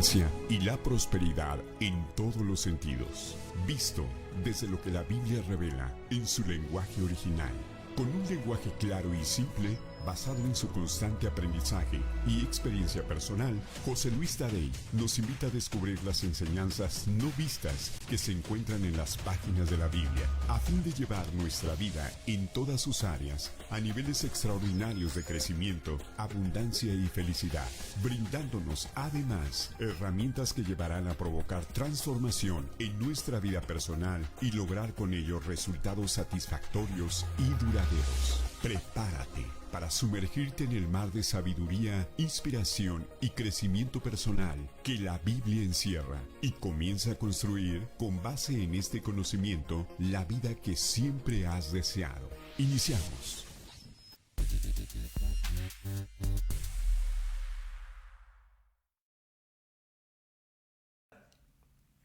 abundancia y la prosperidad en todos los sentidos, visto desde lo que la Biblia revela en su lenguaje original, con un lenguaje claro y simple, basado en su constante aprendizaje y experiencia personal. José Luis Taddei nos invita a descubrir las enseñanzas no vistas que se encuentran en las páginas de la Biblia, a fin de llevar nuestra vida en todas sus áreas a niveles extraordinarios de crecimiento, abundancia y felicidad, brindándonos además herramientas que llevarán a provocar transformación en nuestra vida personal y lograr con ello resultados satisfactorios y duraderos. Prepárate para sumergirte en el mar de sabiduría, inspiración y crecimiento personal que la Biblia encierra, y comienza a construir, con base en este conocimiento, la vida que siempre has deseado. Iniciamos.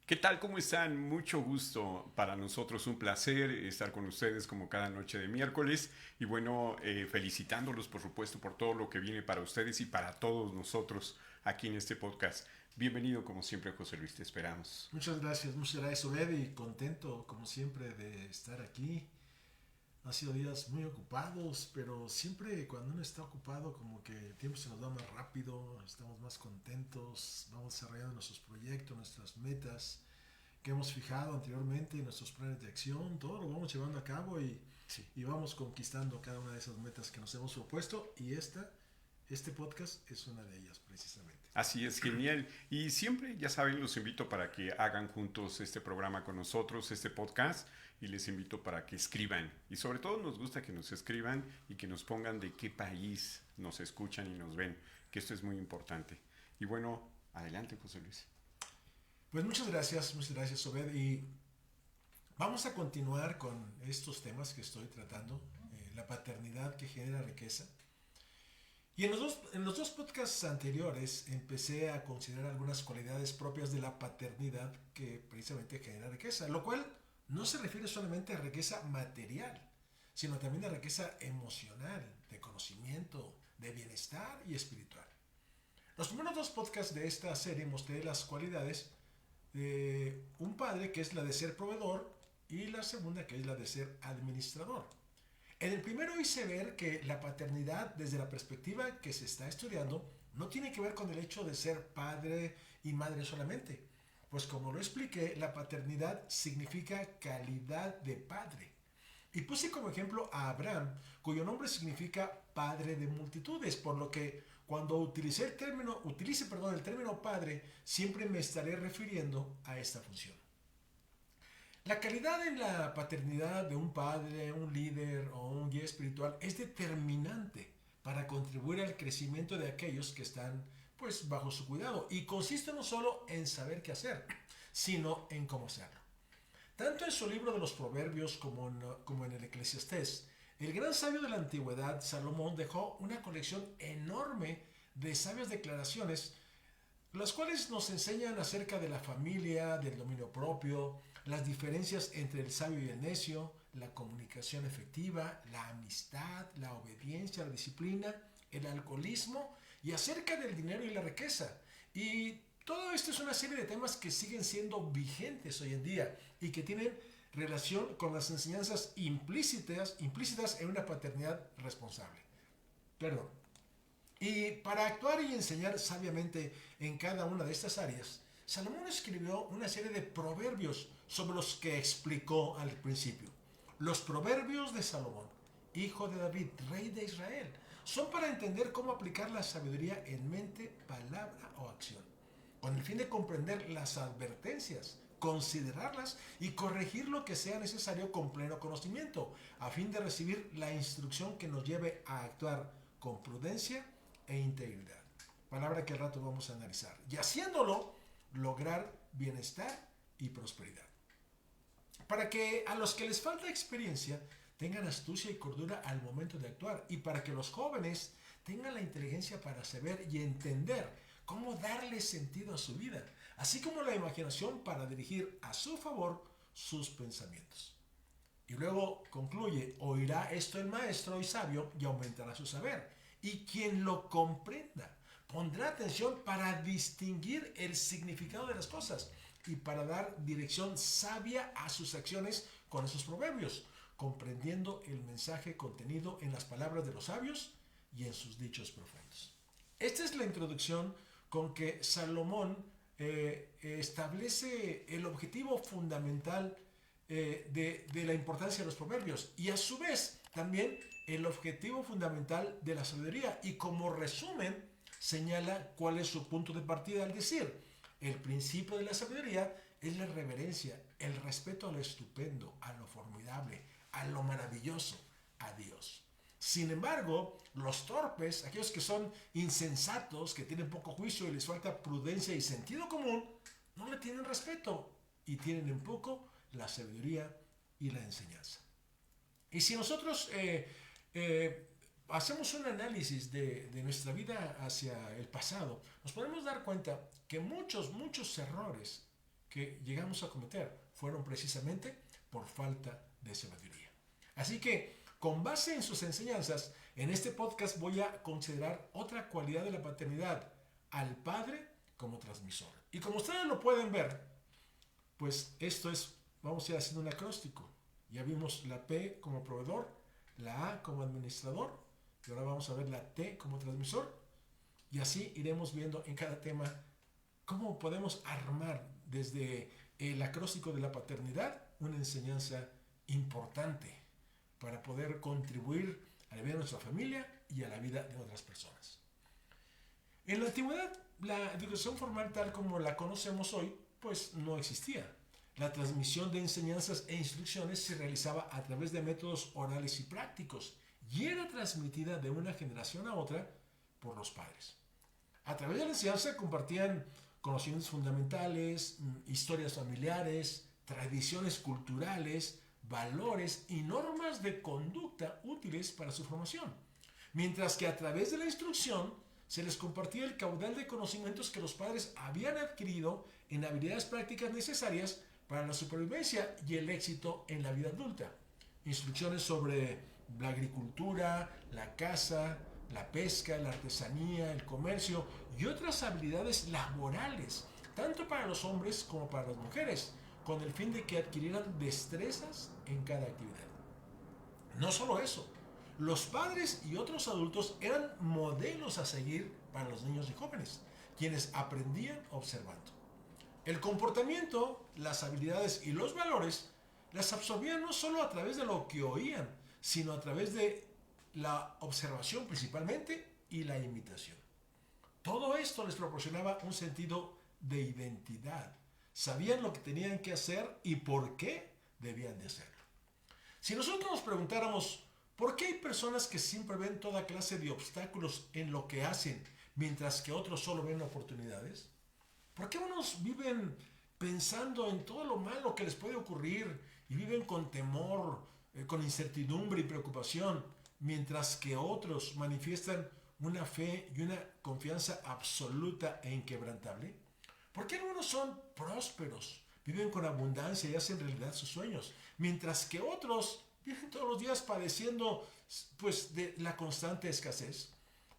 ¿Qué tal? ¿Cómo están? Mucho gusto para nosotros, un placer estar con ustedes como cada noche de miércoles y bueno, felicitándolos por supuesto por todo lo que viene para ustedes y para todos nosotros aquí en este podcast. Bienvenido como siempre, José Luis, te esperamos. Muchas gracias Obed, y contento como siempre de estar aquí. Han sido días muy ocupados, pero siempre cuando uno está ocupado como que el tiempo se nos da más rápido, estamos más contentos, vamos desarrollando nuestros proyectos, nuestras metas que hemos fijado anteriormente, nuestros planes de acción, todo lo vamos llevando a cabo y vamos conquistando cada una de esas metas que nos hemos propuesto, y este podcast es una de ellas precisamente. Así es, genial. Y siempre, ya saben, los invito para que hagan juntos este programa con nosotros, este podcast, y les invito para que escriban. Y sobre todo nos gusta que nos escriban y que nos pongan de qué país nos escuchan y nos ven, que esto es muy importante. Y bueno, adelante, José Luis. Pues muchas gracias Obed, y vamos a continuar con estos temas que estoy tratando, la paternidad que genera riqueza. Y en los dos podcasts anteriores empecé a considerar algunas cualidades propias de la paternidad que precisamente genera riqueza, lo cual no se refiere solamente a riqueza material, sino también a riqueza emocional, de conocimiento, de bienestar y espiritual. Los primeros dos podcasts de esta serie mostré las cualidades de un padre, que es la de ser proveedor, y la segunda, que es la de ser administrador. En el primero hice ver que la paternidad, desde la perspectiva que se está estudiando, no tiene que ver con el hecho de ser padre y madre solamente. Pues como lo expliqué, la paternidad significa calidad de padre. Y puse como ejemplo a Abraham, cuyo nombre significa padre de multitudes, por lo que cuando utilice el término padre, siempre me estaré refiriendo a esta función. La calidad en la paternidad de un padre, un líder o un guía espiritual es determinante para contribuir al crecimiento de aquellos que están pues bajo su cuidado, y consiste no solo en saber qué hacer, sino en cómo hacerlo. Tanto en su libro de los Proverbios como en el Eclesiastés, el gran sabio de la antigüedad, Salomón, dejó una colección enorme de sabias declaraciones, las cuales nos enseñan acerca de la familia, del dominio propio, las diferencias entre el sabio y el necio, la comunicación efectiva, la amistad, la obediencia, la disciplina, el alcoholismo, y acerca del dinero y la riqueza. Y todo esto es una serie de temas que siguen siendo vigentes hoy en día y que tienen relación con las enseñanzas implícitas en una paternidad responsable. Y para actuar y enseñar sabiamente en cada una de estas áreas, Salomón escribió una serie de proverbios sobre los que explicó al principio. Los proverbios de Salomón, hijo de David, rey de Israel, son para entender cómo aplicar la sabiduría en mente, palabra o acción, con el fin de comprender las advertencias, considerarlas y corregir lo que sea necesario con pleno conocimiento, a fin de recibir la instrucción que nos lleve a actuar con prudencia e integridad. Palabra que al rato vamos a analizar. Y haciéndolo, lograr bienestar y prosperidad. Para que a los que les falta experiencia tengan astucia y cordura al momento de actuar, y para que los jóvenes tengan la inteligencia para saber y entender cómo darle sentido a su vida, así como la imaginación para dirigir a su favor sus pensamientos. Y luego concluye: oirá esto el maestro y sabio y aumentará su saber, y quien lo comprenda pondrá atención para distinguir el significado de las cosas y para dar dirección sabia a sus acciones con esos proverbios, comprendiendo el mensaje contenido en las palabras de los sabios y en sus dichos profundos. Esta es la introducción con que Salomón establece el objetivo fundamental de la importancia de los proverbios y a su vez también el objetivo fundamental de la sabiduría, y como resumen señala cuál es su punto de partida al decir: el principio de la sabiduría es la reverencia, el respeto a lo estupendo, a lo formidable, a lo maravilloso, a Dios. Sin embargo, los torpes, aquellos que son insensatos, que tienen poco juicio y les falta prudencia y sentido común, no le tienen respeto y tienen en poco la sabiduría y la enseñanza. Y si nosotros hacemos un análisis de nuestra vida hacia el pasado, nos podemos dar cuenta que muchos errores que llegamos a cometer fueron precisamente por falta de sabiduría. Así que, con base en sus enseñanzas, en este podcast voy a considerar otra cualidad de la paternidad: al padre como transmisor. Y como ustedes lo pueden ver, pues esto es, vamos a ir haciendo un acróstico. Ya vimos la P como proveedor, la A como administrador, y ahora vamos a ver la T como transmisor. Y así iremos viendo en cada tema cómo podemos armar desde el acróstico de la paternidad una enseñanza importante para poder contribuir a la vida de nuestra familia y a la vida de otras personas. En la antigüedad, la educación formal tal como la conocemos hoy, pues no existía. La transmisión de enseñanzas e instrucciones se realizaba a través de métodos orales y prácticos y era transmitida de una generación a otra por los padres. A través de la enseñanza compartían conocimientos fundamentales, historias familiares, tradiciones culturales, valores y normas de conducta útiles para su formación, mientras que a través de la instrucción se les compartía el caudal de conocimientos que los padres habían adquirido en habilidades prácticas necesarias para la supervivencia y el éxito en la vida adulta. Instrucciones sobre la agricultura, la caza, la pesca, la artesanía, el comercio y otras habilidades laborales, tanto para los hombres como para las mujeres, con el fin de que adquirieran destrezas en cada actividad. No solo eso, los padres y otros adultos eran modelos a seguir para los niños y jóvenes, quienes aprendían observando. El comportamiento, las habilidades y los valores las absorbían no solo a través de lo que oían, sino a través de la observación principalmente y la imitación. Todo esto les proporcionaba un sentido de identidad. Sabían lo que tenían que hacer y por qué debían de hacerlo. Si nosotros nos preguntáramos por qué hay personas que siempre ven toda clase de obstáculos en lo que hacen, mientras que otros solo ven oportunidades, ¿por qué unos viven pensando en todo lo malo que les puede ocurrir y viven con temor, con incertidumbre y preocupación, mientras que otros manifiestan una fe y una confianza absoluta e inquebrantable? ¿Por qué algunos son prósperos, viven con abundancia y hacen realidad sus sueños, mientras que otros viven todos los días padeciendo pues de la constante escasez?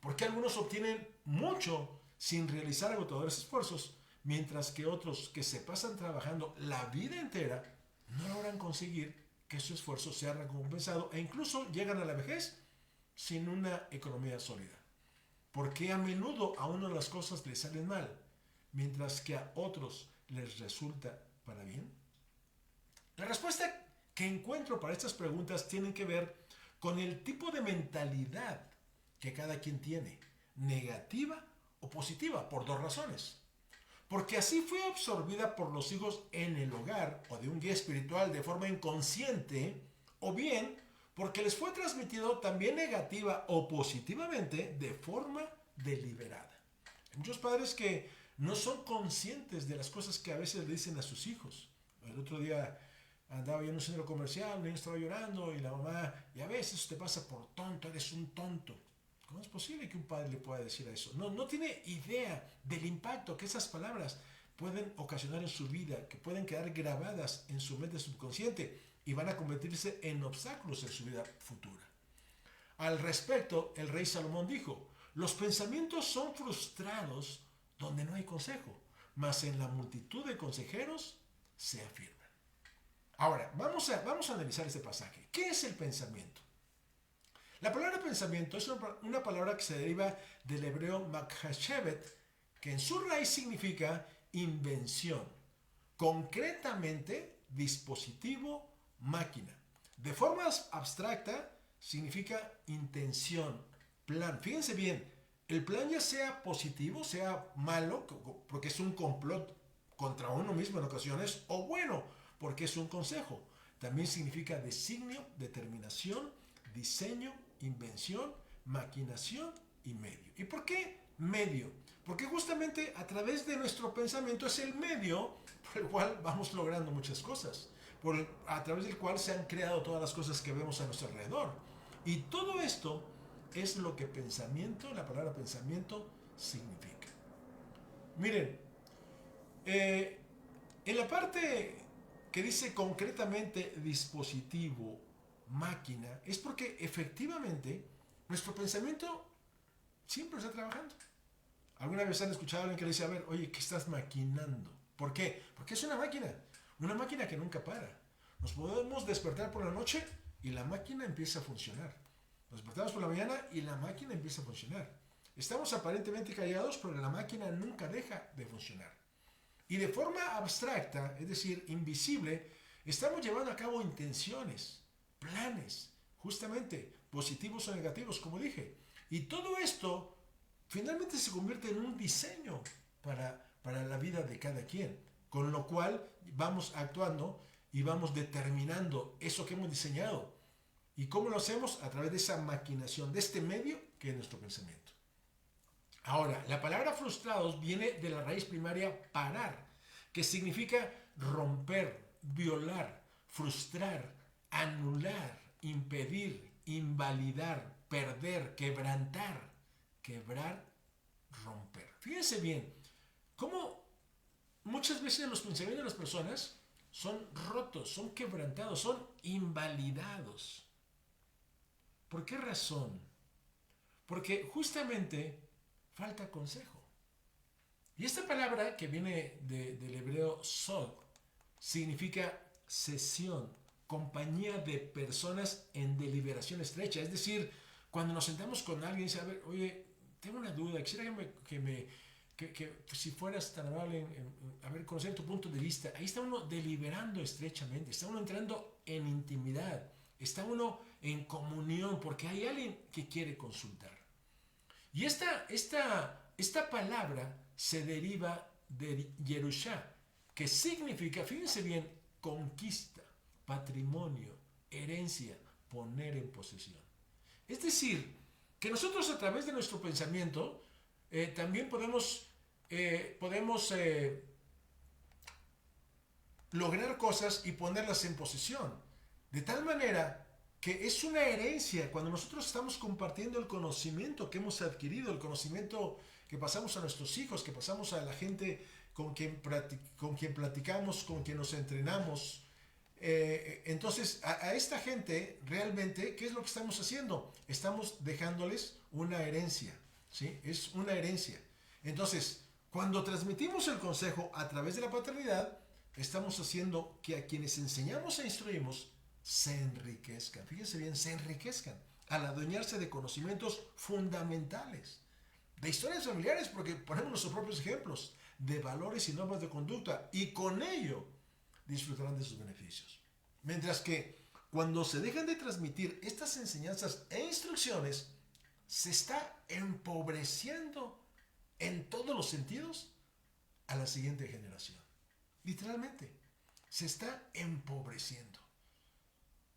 ¿Por qué algunos obtienen mucho sin realizar agotadores esfuerzos, mientras que otros que se pasan trabajando la vida entera no logran conseguir que su esfuerzo sea recompensado e incluso llegan a la vejez sin una economía sólida? ¿Por qué a menudo a uno las cosas les salen mal, mientras que a otros les resulta para bien? La respuesta que encuentro para estas preguntas tiene que ver con el tipo de mentalidad que cada quien tiene, negativa o positiva, por dos razones. Porque así fue absorbida por los hijos en el hogar o de un guía espiritual de forma inconsciente, o bien porque les fue transmitido también negativa o positivamente de forma deliberada. Hay muchos padres que no son conscientes de las cosas que a veces le dicen a sus hijos. El otro día andaba yo en un centro comercial, el niño estaba llorando y la mamá: y a veces te pasa por tonto, eres un tonto. ¿Cómo es posible que un padre le pueda decir eso? No tiene idea del impacto que esas palabras pueden ocasionar en su vida, que pueden quedar grabadas en su mente subconsciente y van a convertirse en obstáculos en su vida futura. Al respecto, el rey Salomón dijo: Los pensamientos son frustrados donde no hay consejo, mas en la multitud de consejeros se afirman. Ahora, vamos a analizar este pasaje. ¿Qué es el pensamiento? La palabra pensamiento es una palabra que se deriva del hebreo makhashevet, que en su raíz significa invención, concretamente dispositivo, máquina. De forma abstracta significa intención, plan. Fíjense bien, el plan ya sea positivo, sea malo, porque es un complot contra uno mismo en ocasiones, o bueno, porque es un consejo. También significa designio, determinación, diseño, invención, maquinación y medio. ¿Y por qué medio? Porque justamente a través de nuestro pensamiento es el medio por el cual vamos logrando muchas cosas, a través del cual se han creado todas las cosas que vemos a nuestro alrededor. Y todo esto es lo que pensamiento, la palabra pensamiento, significa. Miren, en la parte que dice concretamente dispositivo, máquina, es porque efectivamente nuestro pensamiento siempre está trabajando. ¿Alguna vez han escuchado a alguien que le dice, a ver, oye, ¿qué estás maquinando? ¿Por qué? Porque es una máquina que nunca para. Nos podemos despertar por la noche y la máquina empieza a funcionar. Nos despertamos por la mañana y la máquina empieza a funcionar. Estamos aparentemente callados, pero la máquina nunca deja de funcionar. Y de forma abstracta, es decir, invisible, estamos llevando a cabo intenciones, planes, justamente positivos o negativos, como dije. Y todo esto finalmente se convierte en un diseño para la vida de cada quien, con lo cual vamos actuando y vamos determinando eso que hemos diseñado. ¿Y cómo lo hacemos? A través de esa maquinación, de este medio que es nuestro pensamiento. Ahora, la palabra frustrados viene de la raíz primaria parar, que significa romper, violar, frustrar, anular, impedir, invalidar, perder, quebrantar, quebrar, romper. Fíjense bien, cómo muchas veces los pensamientos de las personas son rotos, son quebrantados, son invalidados. ¿Por qué razón? Porque justamente falta consejo. Y esta palabra que viene del hebreo sod significa sesión, compañía de personas en deliberación estrecha. Es decir, cuando nos sentamos con alguien y dice, a ver, oye, tengo una duda, quisiera que si fueras tan amable a ver, conocer tu punto de vista. Ahí está uno deliberando estrechamente, está uno entrando en intimidad, está uno en comunión porque hay alguien que quiere consultar. Y esta palabra se deriva de Yerushá, que significa, fíjense bien, conquista, patrimonio, herencia, poner en posesión. Es decir, que nosotros a través de nuestro pensamiento también podemos lograr cosas y ponerlas en posesión. De tal manera que es una herencia cuando nosotros estamos compartiendo el conocimiento que hemos adquirido, el conocimiento que pasamos a nuestros hijos, que pasamos a la gente con quien platicamos, con quien nos entrenamos. Entonces, a esta gente realmente, ¿qué es lo que estamos haciendo? Estamos dejándoles una herencia, ¿sí? Es una herencia. Entonces, cuando transmitimos el consejo a través de la paternidad, estamos haciendo que a quienes enseñamos e instruimos se enriquezcan. Fíjense bien, se enriquezcan al adueñarse de conocimientos fundamentales, de historias familiares, porque ponemos nuestros propios ejemplos, de valores y normas de conducta, y con ello disfrutarán de sus beneficios. Mientras que cuando se dejan de transmitir estas enseñanzas e instrucciones, se está empobreciendo en todos los sentidos a la siguiente generación. Literalmente, se está empobreciendo.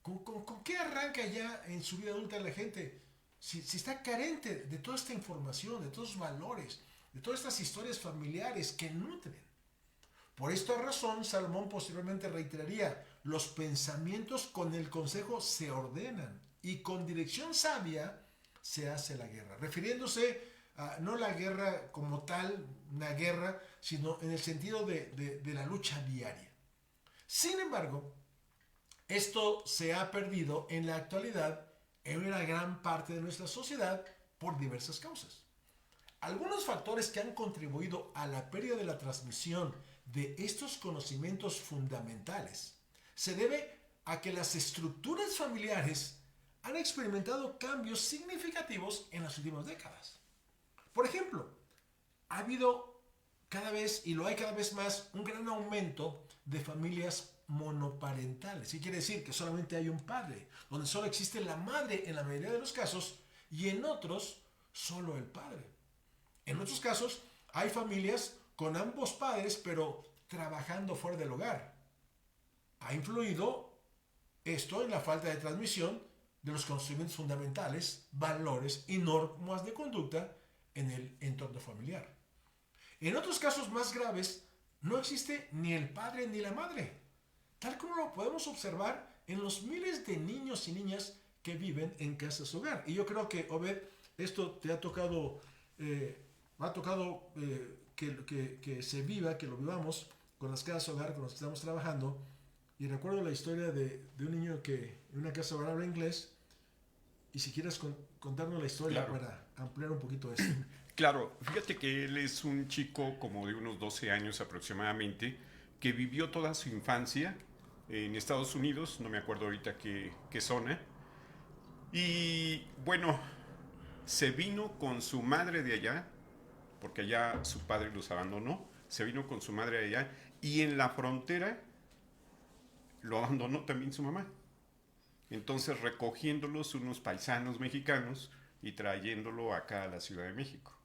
¿Con qué arranca ya en su vida adulta la gente? Si está carente de toda esta información, de todos los valores, de todas estas historias familiares que nutren. Por esta razón, Salomón posteriormente reiteraría, los pensamientos con el consejo se ordenan y con dirección sabia se hace la guerra. Refiriéndose a no la guerra como tal, una guerra, sino en el sentido de la lucha diaria. Sin embargo, esto se ha perdido en la actualidad en una gran parte de nuestra sociedad por diversas causas. Algunos factores que han contribuido a la pérdida de la transmisión de estos conocimientos fundamentales se debe a que las estructuras familiares han experimentado cambios significativos en las últimas décadas. Por ejemplo, ha habido cada vez, y lo hay cada vez más, un gran aumento de familias monoparentales. ¿Qué quiere decir? Que solamente hay un padre, donde solo existe la madre en la mayoría de los casos, y en otros, solo el padre. En otros casos, hay familias con ambos padres, pero trabajando fuera del hogar. Ha influido esto en la falta de transmisión de los conocimientos fundamentales, valores y normas de conducta en el entorno familiar. En otros casos más graves, no existe ni el padre ni la madre, tal como lo podemos observar en los miles de niños y niñas que viven en casas hogar. Y yo creo que, Obed, esto te ha tocado, que se viva, que lo vivamos con las casas hogar con las que estamos trabajando. Y recuerdo la historia de un niño que en una casa hogar habla inglés. Y si quieres contarnos la historia, claro, para ampliar un poquito esto. Claro, fíjate que él es un chico como de unos 12 años aproximadamente, que vivió toda su infancia en Estados Unidos, no me acuerdo ahorita qué zona, y bueno, se vino con su madre de allá, porque allá su padre los abandonó, se vino con su madre de allá, y en la frontera lo abandonó también su mamá. Entonces recogiéndolos unos paisanos mexicanos y trayéndolo acá a la Ciudad de México.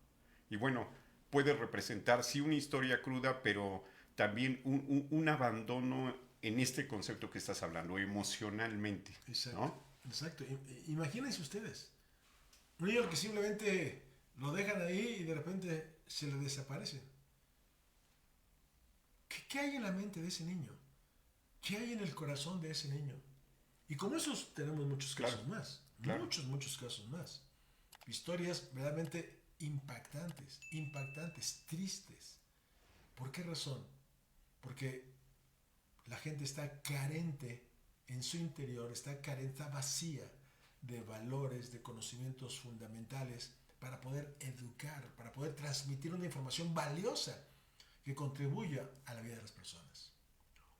Y bueno, puede representar sí una historia cruda, pero también un abandono en este concepto que estás hablando, emocionalmente. Exacto, ¿no? Exacto. Imagínense ustedes, un niño que simplemente lo dejan ahí y de repente se le desaparece. ¿Qué hay en la mente de ese niño? ¿Qué hay en el corazón de ese niño? Y como esos tenemos muchos casos más. Claro. Muchos casos más. Historias verdaderamente impactantes, tristes. ¿Por qué razón? Porque la gente está carente en su interior, está vacía de valores, de conocimientos fundamentales para poder educar, para poder transmitir una información valiosa que contribuya a la vida de las personas.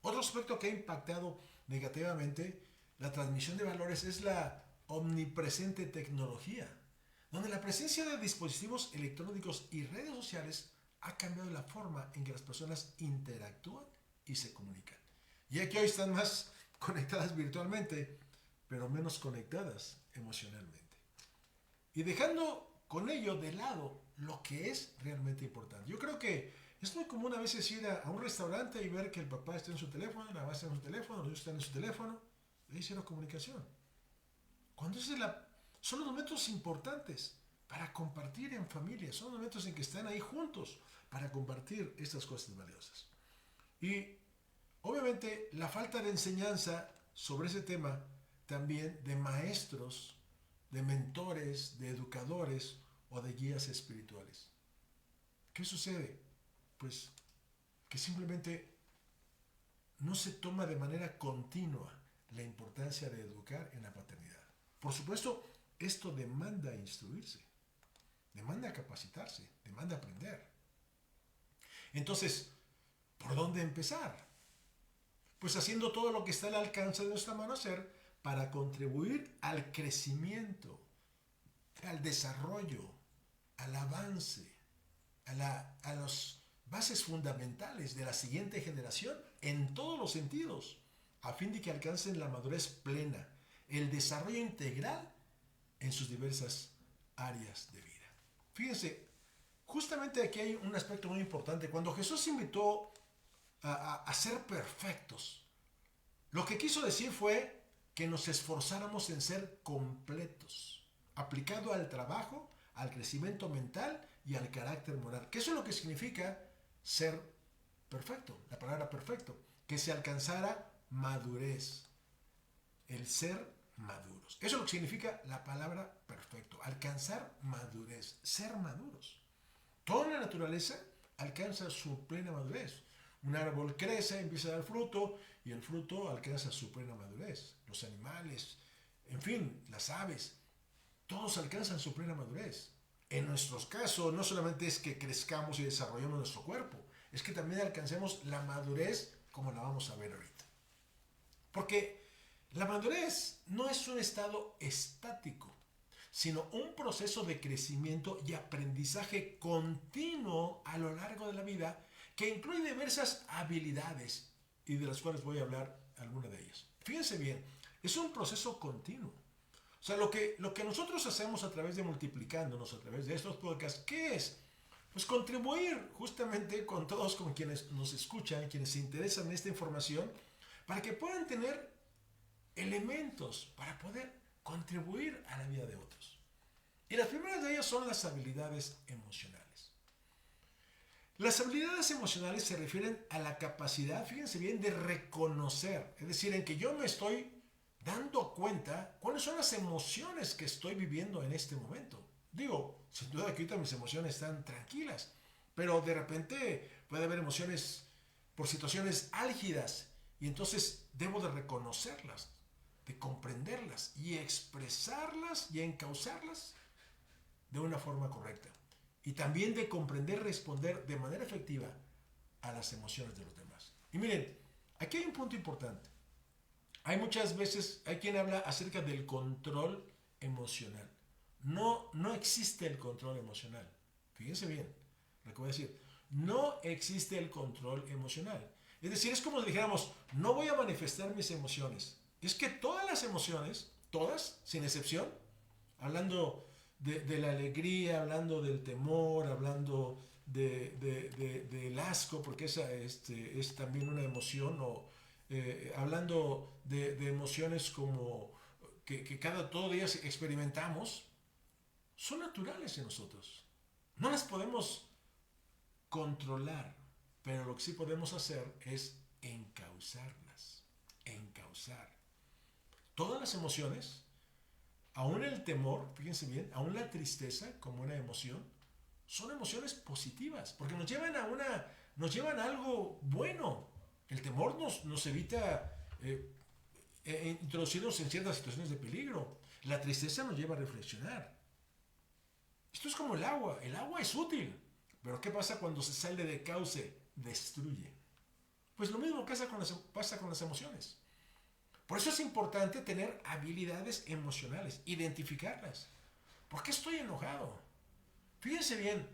Otro aspecto que ha impactado negativamente la transmisión de valores es la omnipresente tecnología, donde la presencia de dispositivos electrónicos y redes sociales ha cambiado la forma en que las personas interactúan y se comunican. Ya que hoy están más conectadas virtualmente, pero menos conectadas emocionalmente. Y dejando con ello de lado lo que es realmente importante. Yo creo que es muy común a veces ir a un restaurante y ver que el papá está en su teléfono, la mamá está en su teléfono, los hijos están en su teléfono. Hay cero comunicación. Cuando son los momentos importantes para compartir en familia, son los momentos en que están ahí juntos para compartir estas cosas valiosas. Y obviamente la falta de enseñanza sobre ese tema también de maestros, de mentores, de educadores o de guías espirituales. ¿Qué sucede? Pues que simplemente no se toma de manera continua la importancia de educar en la paternidad. Por supuesto, esto demanda instruirse, demanda capacitarse, demanda aprender. Entonces, ¿por dónde empezar? Pues haciendo todo lo que está al alcance de nuestra mano hacer para contribuir al crecimiento, al desarrollo, al avance, a las bases fundamentales de la siguiente generación en todos los sentidos, a fin de que alcancen la madurez plena, el desarrollo integral en sus diversas áreas de vida. Fíjense, justamente aquí hay un aspecto muy importante. Cuando Jesús invitó a ser perfectos, lo que quiso decir fue que nos esforzáramos en ser completos, aplicado al trabajo, al crecimiento mental y al carácter moral. Que eso es lo que significa ser perfecto, la palabra perfecto, que se alcanzara madurez, el ser maduros. Eso es lo que significa la palabra perfecto, alcanzar madurez, ser maduros. Toda la naturaleza alcanza su plena madurez. Un árbol crece, empieza a dar fruto y el fruto alcanza su plena madurez. Los animales, en fin, las aves, todos alcanzan su plena madurez. En nuestros casos, no solamente es que crezcamos y desarrollemos nuestro cuerpo, es que también alcancemos la madurez como la vamos a ver ahorita. Porque la madurez no es un estado estático, sino un proceso de crecimiento y aprendizaje continuo a lo largo de la vida que incluye diversas habilidades y de las cuales voy a hablar algunas de ellas. Fíjense bien, es un proceso continuo. O sea, lo que nosotros hacemos a través de multiplicándonos, a través de estos podcasts, ¿qué es? Pues contribuir justamente con todos, con quienes nos escuchan, quienes se interesan en esta información, para que puedan tener elementos para poder contribuir a la vida de otros. Y las primeras de ellas son las habilidades emocionales. Las habilidades emocionales se refieren a la capacidad, fíjense bien, de reconocer, es decir, en que yo me estoy dando cuenta cuáles son las emociones que estoy viviendo en este momento. Digo, sin duda que ahorita mis emociones están tranquilas, pero de repente puede haber emociones por situaciones álgidas y entonces debo de reconocerlas, de comprenderlas y expresarlas y encauzarlas de una forma correcta. Y también de comprender, responder de manera efectiva a las emociones de los demás. Y miren, aquí hay un punto importante. Hay muchas veces, hay quien habla acerca del control emocional. No existe el control emocional. Fíjense bien lo que voy a decir. No existe el control emocional. Es decir, es como si dijéramos, no voy a manifestar mis emociones. Es que todas las emociones, todas, sin excepción, hablando de la alegría, hablando del temor, hablando del asco, porque esa es también una emoción, o hablando de emociones como que todo día experimentamos, son naturales en nosotros. No las podemos controlar, pero lo que sí podemos hacer es encauzarlas, encauzar. Todas las emociones, aún el temor, fíjense bien, aún la tristeza como una emoción, son emociones positivas, porque nos llevan a algo bueno. El temor nos evita introducirnos en ciertas situaciones de peligro. La tristeza nos lleva a reflexionar. Esto es como el agua es útil, pero ¿qué pasa cuando se sale de cauce? Destruye. Pues lo mismo pasa con las emociones. Por eso es importante tener habilidades emocionales, identificarlas. ¿Por qué estoy enojado? Fíjense bien,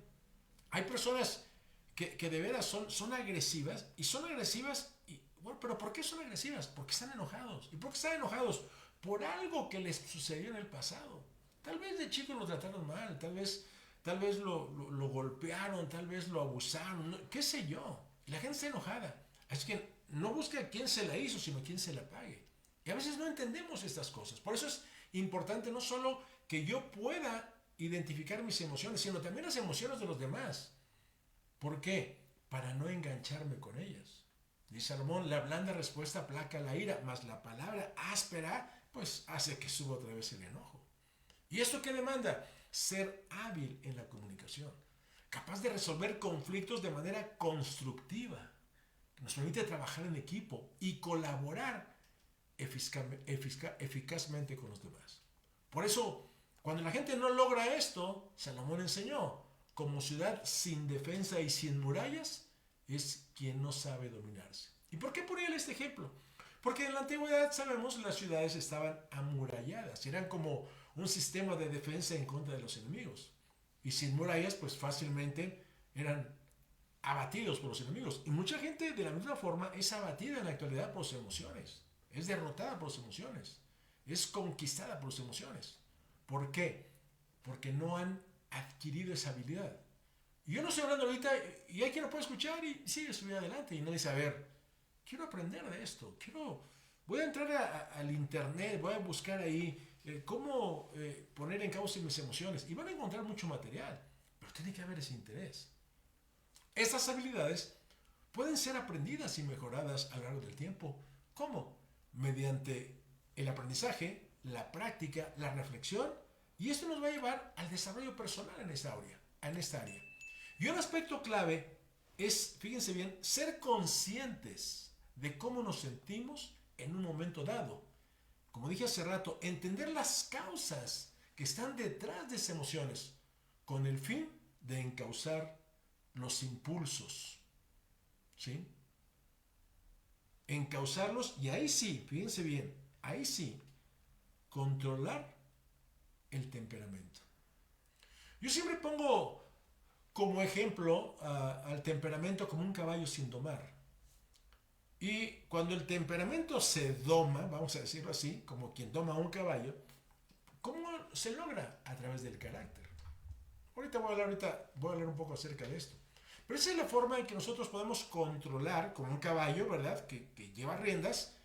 hay personas que de veras son agresivas y son agresivas, bueno, pero ¿por qué son agresivas? Porque están enojados. ¿Y por qué están enojados? Por algo que les sucedió en el pasado. Tal vez de chico lo trataron mal, tal vez lo golpearon, tal vez lo abusaron, qué sé yo. Y la gente está enojada. Así que no busca quién se la hizo, sino quién se la pague. Y a veces no entendemos estas cosas. Por eso es importante no solo que yo pueda identificar mis emociones, sino también las emociones de los demás. ¿Por qué? Para no engancharme con ellas. Dice Salomón, la blanda respuesta aplaca la ira, mas la palabra áspera pues hace que suba otra vez el enojo. ¿Y esto qué demanda? Ser hábil en la comunicación, capaz de resolver conflictos de manera constructiva, que nos permite trabajar en equipo y colaborar eficazmente con los demás. Por eso, cuando la gente no logra esto, Salomón enseñó, como ciudad sin defensa y sin murallas, es quien no sabe dominarse. ¿Y por qué ponía este ejemplo? Porque en la antigüedad, sabemos, las ciudades estaban amuralladas, eran como un sistema de defensa en contra de los enemigos. Y sin murallas, pues fácilmente eran abatidos por los enemigos. Y mucha gente de la misma forma es abatida en la actualidad por sus emociones. Es derrotada por sus emociones. Es conquistada por sus emociones. ¿Por qué? Porque no han adquirido esa habilidad. Y yo no estoy hablando ahorita, y hay quien lo puede escuchar y sigue su vida adelante. Y no dice, a ver, quiero aprender de esto. Voy a entrar al internet, voy a buscar ahí cómo poner en causa mis emociones. Y van a encontrar mucho material. Pero tiene que haber ese interés. Estas habilidades pueden ser aprendidas y mejoradas a lo largo del tiempo. ¿Cómo? Mediante el aprendizaje, la práctica, la reflexión, y esto nos va a llevar al desarrollo personal en esta área. Y un aspecto clave es, fíjense bien, ser conscientes de cómo nos sentimos en un momento dado. Como dije hace rato, entender las causas que están detrás de esas emociones. con el fin de encauzar los impulsos, ¿sí? Encauzarlos y ahí sí, fíjense bien, ahí sí, controlar el temperamento. Yo siempre pongo como ejemplo al temperamento como un caballo sin domar. Y cuando el temperamento se doma, vamos a decirlo así, como quien doma un caballo, ¿cómo se logra? A través del carácter. Ahorita voy a hablar un poco acerca de esto. Pero esa es la forma en que nosotros podemos controlar, como un caballo, ¿verdad? Que lleva riendas,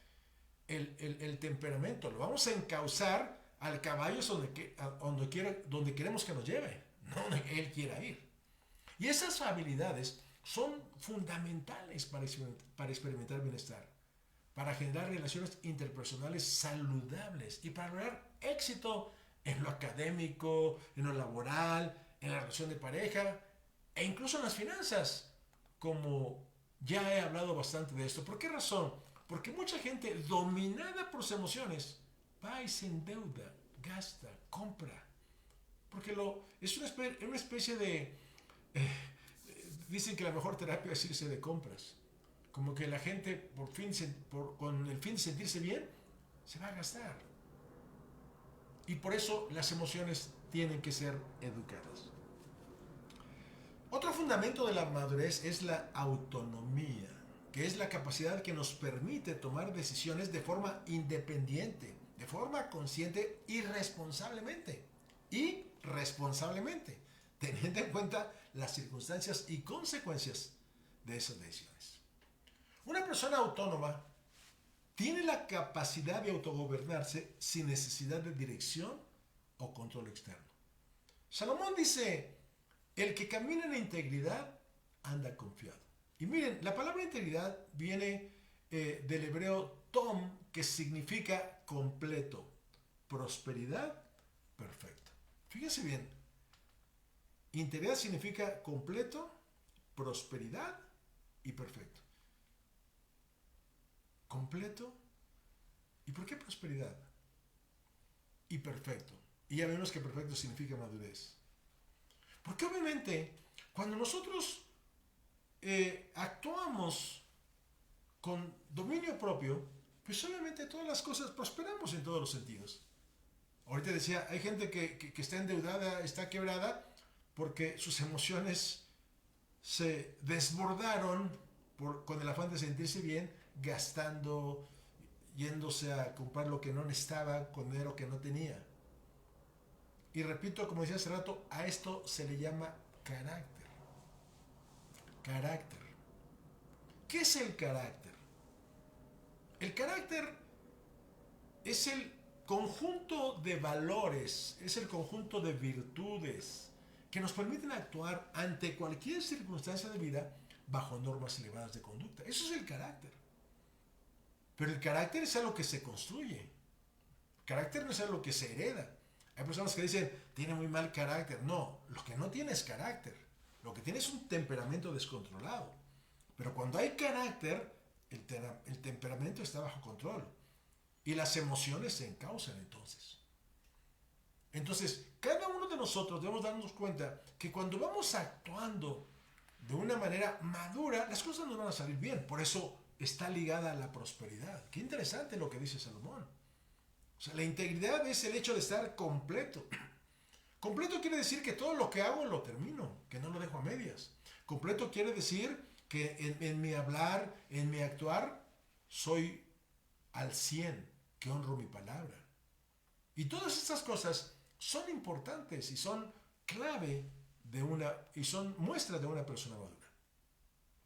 el temperamento. Lo vamos a encauzar al caballo donde queremos que nos lleve, no donde él quiera ir. Y esas habilidades son fundamentales para experimentar bienestar, para generar relaciones interpersonales saludables y para lograr éxito en lo académico, en lo laboral, en la relación de pareja e incluso en las finanzas, como ya he hablado bastante de esto. ¿Por qué razón? Porque mucha gente dominada por sus emociones va y se endeuda, gasta, compra, porque es una especie de... dicen que la mejor terapia es irse de compras. Como que la gente, con el fin de sentirse bien, se va a gastar. Y por eso las emociones tienen que ser educadas. Otro fundamento de la madurez es la autonomía, que es la capacidad que nos permite tomar decisiones de forma independiente, de forma consciente y responsablemente. Teniendo en cuenta las circunstancias y consecuencias de esas decisiones. Una persona autónoma tiene la capacidad de autogobernarse sin necesidad de dirección o control externo. Salomón dice, el que camina en integridad anda confiado. Y miren, la palabra integridad viene del hebreo tom, que significa completo, prosperidad, perfecto. Fíjense bien. Integridad significa completo, prosperidad y perfecto. Completo. ¿Y por qué prosperidad? Y perfecto. Y ya vemos que perfecto significa madurez. Porque obviamente, cuando nosotros actuamos con dominio propio, pues obviamente todas las cosas prosperamos en todos los sentidos. Ahorita decía, hay gente que está endeudada, está quebrada, porque sus emociones se desbordaron con el afán de sentirse bien, gastando, yéndose a comprar lo que no necesitaba con dinero que no tenía. Y repito, como decía hace rato, a esto se le llama carácter. Carácter. ¿Qué es el carácter? El carácter es el conjunto de valores, es el conjunto de virtudes que nos permiten actuar ante cualquier circunstancia de vida bajo normas elevadas de conducta. Eso es el carácter. Pero el carácter es algo que se construye. El carácter no es algo que se hereda. Hay personas que dicen, tiene muy mal carácter. No, lo que no tiene es carácter. Lo que tiene es un temperamento descontrolado. Pero cuando hay carácter, el temperamento está bajo control. Y las emociones se encauzan entonces. Entonces, cada uno de nosotros debemos darnos cuenta que cuando vamos actuando de una manera madura, las cosas nos van a salir bien. Por eso está ligada a la prosperidad. Qué interesante lo que dice Salomón. O sea, la integridad es el hecho de estar completo. Completo quiere decir que todo lo que hago lo termino, que no lo dejo a medias. Completo quiere decir que en mi hablar, en mi actuar, soy al 100, que honro mi palabra. Y todas estas cosas son importantes y son clave y son muestras de una persona madura.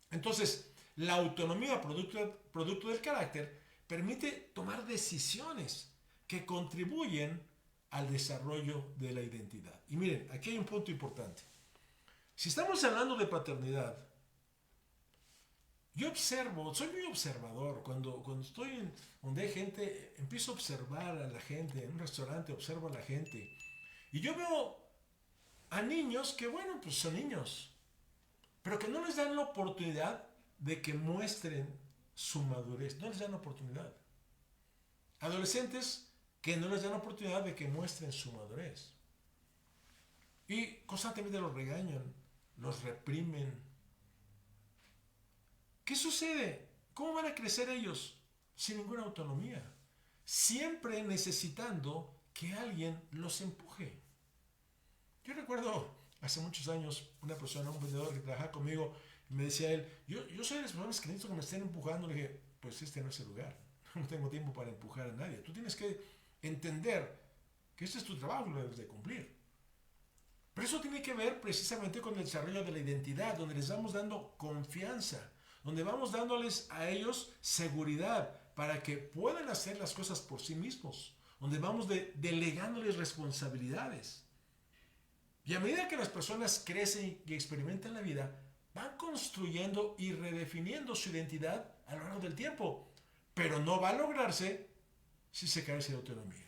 Entonces, la autonomía producto del carácter permite tomar decisiones que contribuyen al desarrollo de la identidad. Y miren, aquí hay un punto importante. Si estamos hablando de paternidad, yo soy muy observador. Cuando estoy donde hay gente, empiezo a observar a la gente. En un restaurante observo a la gente. Y yo veo a niños que, bueno, pues son niños, pero que no les dan la oportunidad de que muestren su madurez. No les dan la oportunidad. Adolescentes que no les dan la oportunidad de que muestren su madurez. Y constantemente los regañan, los reprimen. ¿Qué sucede? ¿Cómo van a crecer ellos sin ninguna autonomía? Siempre necesitando que alguien los empuje. Yo recuerdo hace muchos años una persona, un vendedor que trabajaba conmigo, me decía él, yo soy de las personas que necesito que me estén empujando. Le dije, pues este no es el lugar. No tengo tiempo para empujar a nadie. Tú tienes que entender que este es tu trabajo y lo debes de cumplir. Pero eso tiene que ver precisamente con el desarrollo de la identidad, donde les vamos dando confianza, donde vamos dándoles a ellos seguridad para que puedan hacer las cosas por sí mismos, donde vamos delegándoles responsabilidades. Y a medida que las personas crecen y experimentan la vida, van construyendo y redefiniendo su identidad a lo largo del tiempo. Pero no va a lograrse si se carece de autonomía.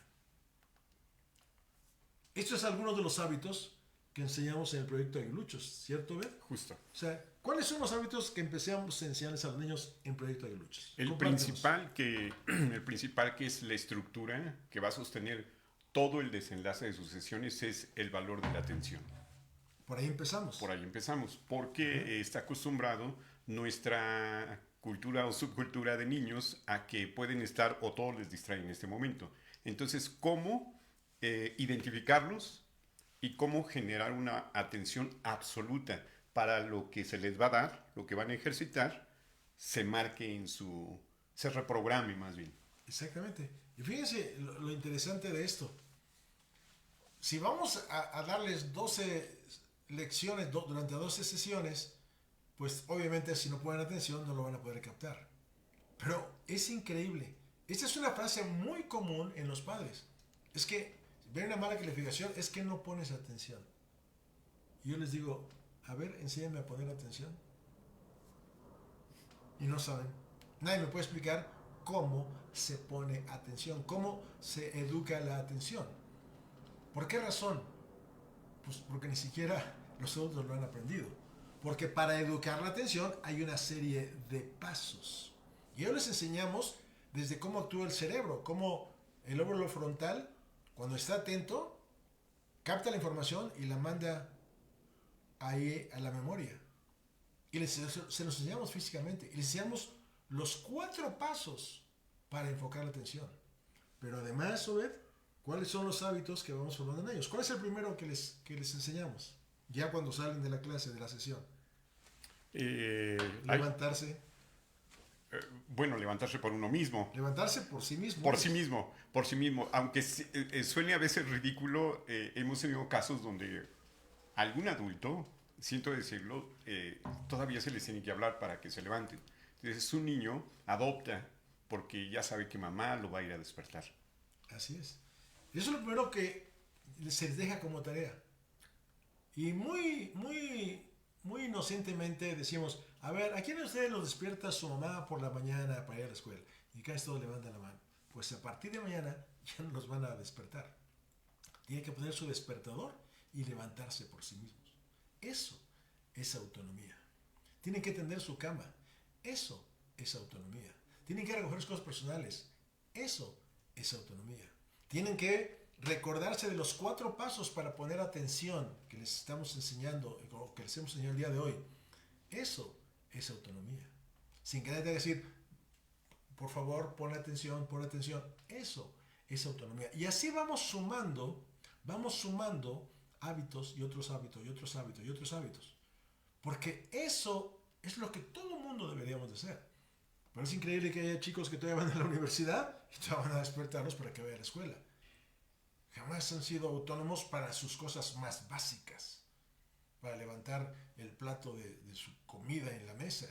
Estos son algunos de los hábitos que enseñamos en el proyecto Aguiluchos, ¿cierto, Beth? Justo. O sea, ¿cuáles son los hábitos que empezamos a enseñarles a los niños en proyecto Aguiluchos? El principal que es la estructura que va a sostener todo el desenlace de sus sesiones es el valor de la atención. Por ahí empezamos. Por ahí empezamos, porque está acostumbrado nuestra cultura o subcultura de niños a que pueden estar o todo les distrae en este momento. Entonces, ¿cómo identificarlos y cómo generar una atención absoluta para lo que se les va a dar, lo que van a ejercitar, se marque en se reprograme más bien? Exactamente. Y fíjense lo interesante de esto. Si vamos a darles 12 lecciones durante 12 sesiones, pues obviamente si no ponen atención no lo van a poder captar. Pero es increíble. Esta es una frase muy común en los padres. Es que ven una mala calificación, es que no pones atención. Y yo les digo, a ver, enséñame a poner atención. Y no saben. Nadie me puede explicar cómo se pone atención, cómo se educa la atención. ¿Por qué razón? Pues porque ni siquiera los adultos lo han aprendido. Porque para educar la atención hay una serie de pasos. Y hoy les enseñamos desde cómo actúa el cerebro, cómo el lóbulo frontal, cuando está atento, capta la información y la manda ahí a la memoria. Y se los enseñamos físicamente. Y les enseñamos los 4 pasos para enfocar la atención. Pero además, Obed, ¿cuáles son los hábitos que vamos formando en ellos? ¿Cuál es el primero que les enseñamos? Ya cuando salen de la clase, de la sesión. Levantarse. Bueno, levantarse por uno mismo. Levantarse por sí mismo. Por sí mismo. Aunque suene a veces ridículo, hemos tenido casos donde algún adulto, siento decirlo, todavía se les tiene que hablar para que se levanten. Entonces un niño adopta porque ya sabe que mamá lo va a ir a despertar. Así es. Eso es lo primero que se les deja como tarea. Y muy inocentemente decimos, a ver, ¿a quién de ustedes los despierta su mamá por la mañana para ir a la escuela? Y casi todos levantan la mano. Pues a partir de mañana ya no los van a despertar. Tienen que poner su despertador y levantarse por sí mismos. Eso es autonomía. Tienen que tender su cama. Eso es autonomía. Tienen que recoger sus cosas personales. Eso es autonomía. Tienen que recordarse de los 4 pasos para poner atención que les estamos enseñando, o que les hemos enseñado el día de hoy. Eso es autonomía. Sin que nadie tenga que decir, por favor, pon atención, pon atención. Eso es autonomía. Y así vamos sumando hábitos y otros hábitos y otros hábitos y otros hábitos. Porque eso es lo que todo el mundo deberíamos de hacer. Pero es increíble que haya chicos que todavía van a la universidad y todavía van a despertarlos para que vayan a la escuela. Jamás han sido autónomos para sus cosas más básicas. Para levantar el plato de su comida en la mesa.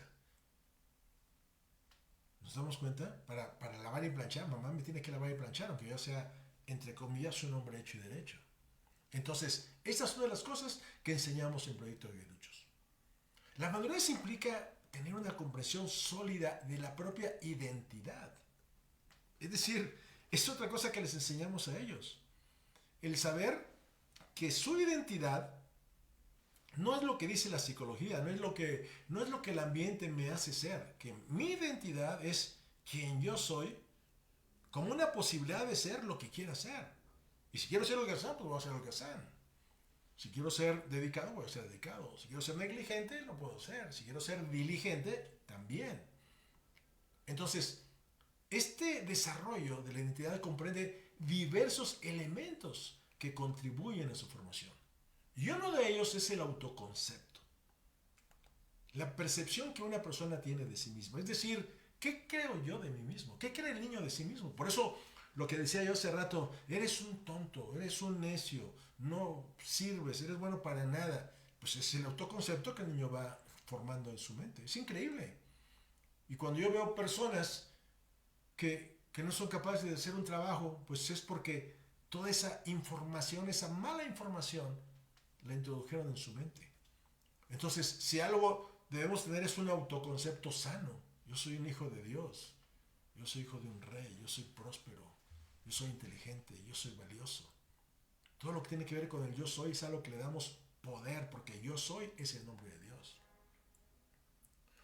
¿Nos damos cuenta? Para lavar y planchar, mamá me tiene que lavar y planchar, aunque yo sea, entre comillas, un hombre hecho y derecho. Entonces, estas son de las cosas que enseñamos en Proyecto Aguiluchos. La madurez implica tener una comprensión sólida de la propia identidad. Es decir, es otra cosa que les enseñamos a ellos. El saber que su identidad no es lo que dice la psicología, no es lo que el ambiente me hace ser. Que mi identidad es quien yo soy, como una posibilidad de ser lo que quiera ser. Y si quiero ser holgazán, pues voy a ser holgazán. Si quiero ser dedicado, voy a ser dedicado. Si quiero ser negligente, lo puedo ser. Si quiero ser diligente, también. Entonces, este desarrollo de la identidad comprende diversos elementos que contribuyen a su formación. Y uno de ellos es el autoconcepto. La percepción que una persona tiene de sí misma. Es decir, ¿qué creo yo de mí mismo? ¿Qué cree el niño de sí mismo? Por eso, lo que decía yo hace rato, eres un tonto, eres un necio, no sirves, eres bueno para nada. Pues es el autoconcepto que el niño va formando en su mente. Es increíble. Y cuando yo veo personas que no son capaces de hacer un trabajo, pues es porque toda esa información, esa mala información, la introdujeron en su mente. Entonces, si algo debemos tener es un autoconcepto sano. Yo soy un hijo de Dios, yo soy hijo de un rey, yo soy próspero, yo soy inteligente, yo soy valioso. Todo lo que tiene que ver con el yo soy es algo que le damos poder, porque yo soy es el nombre de Dios.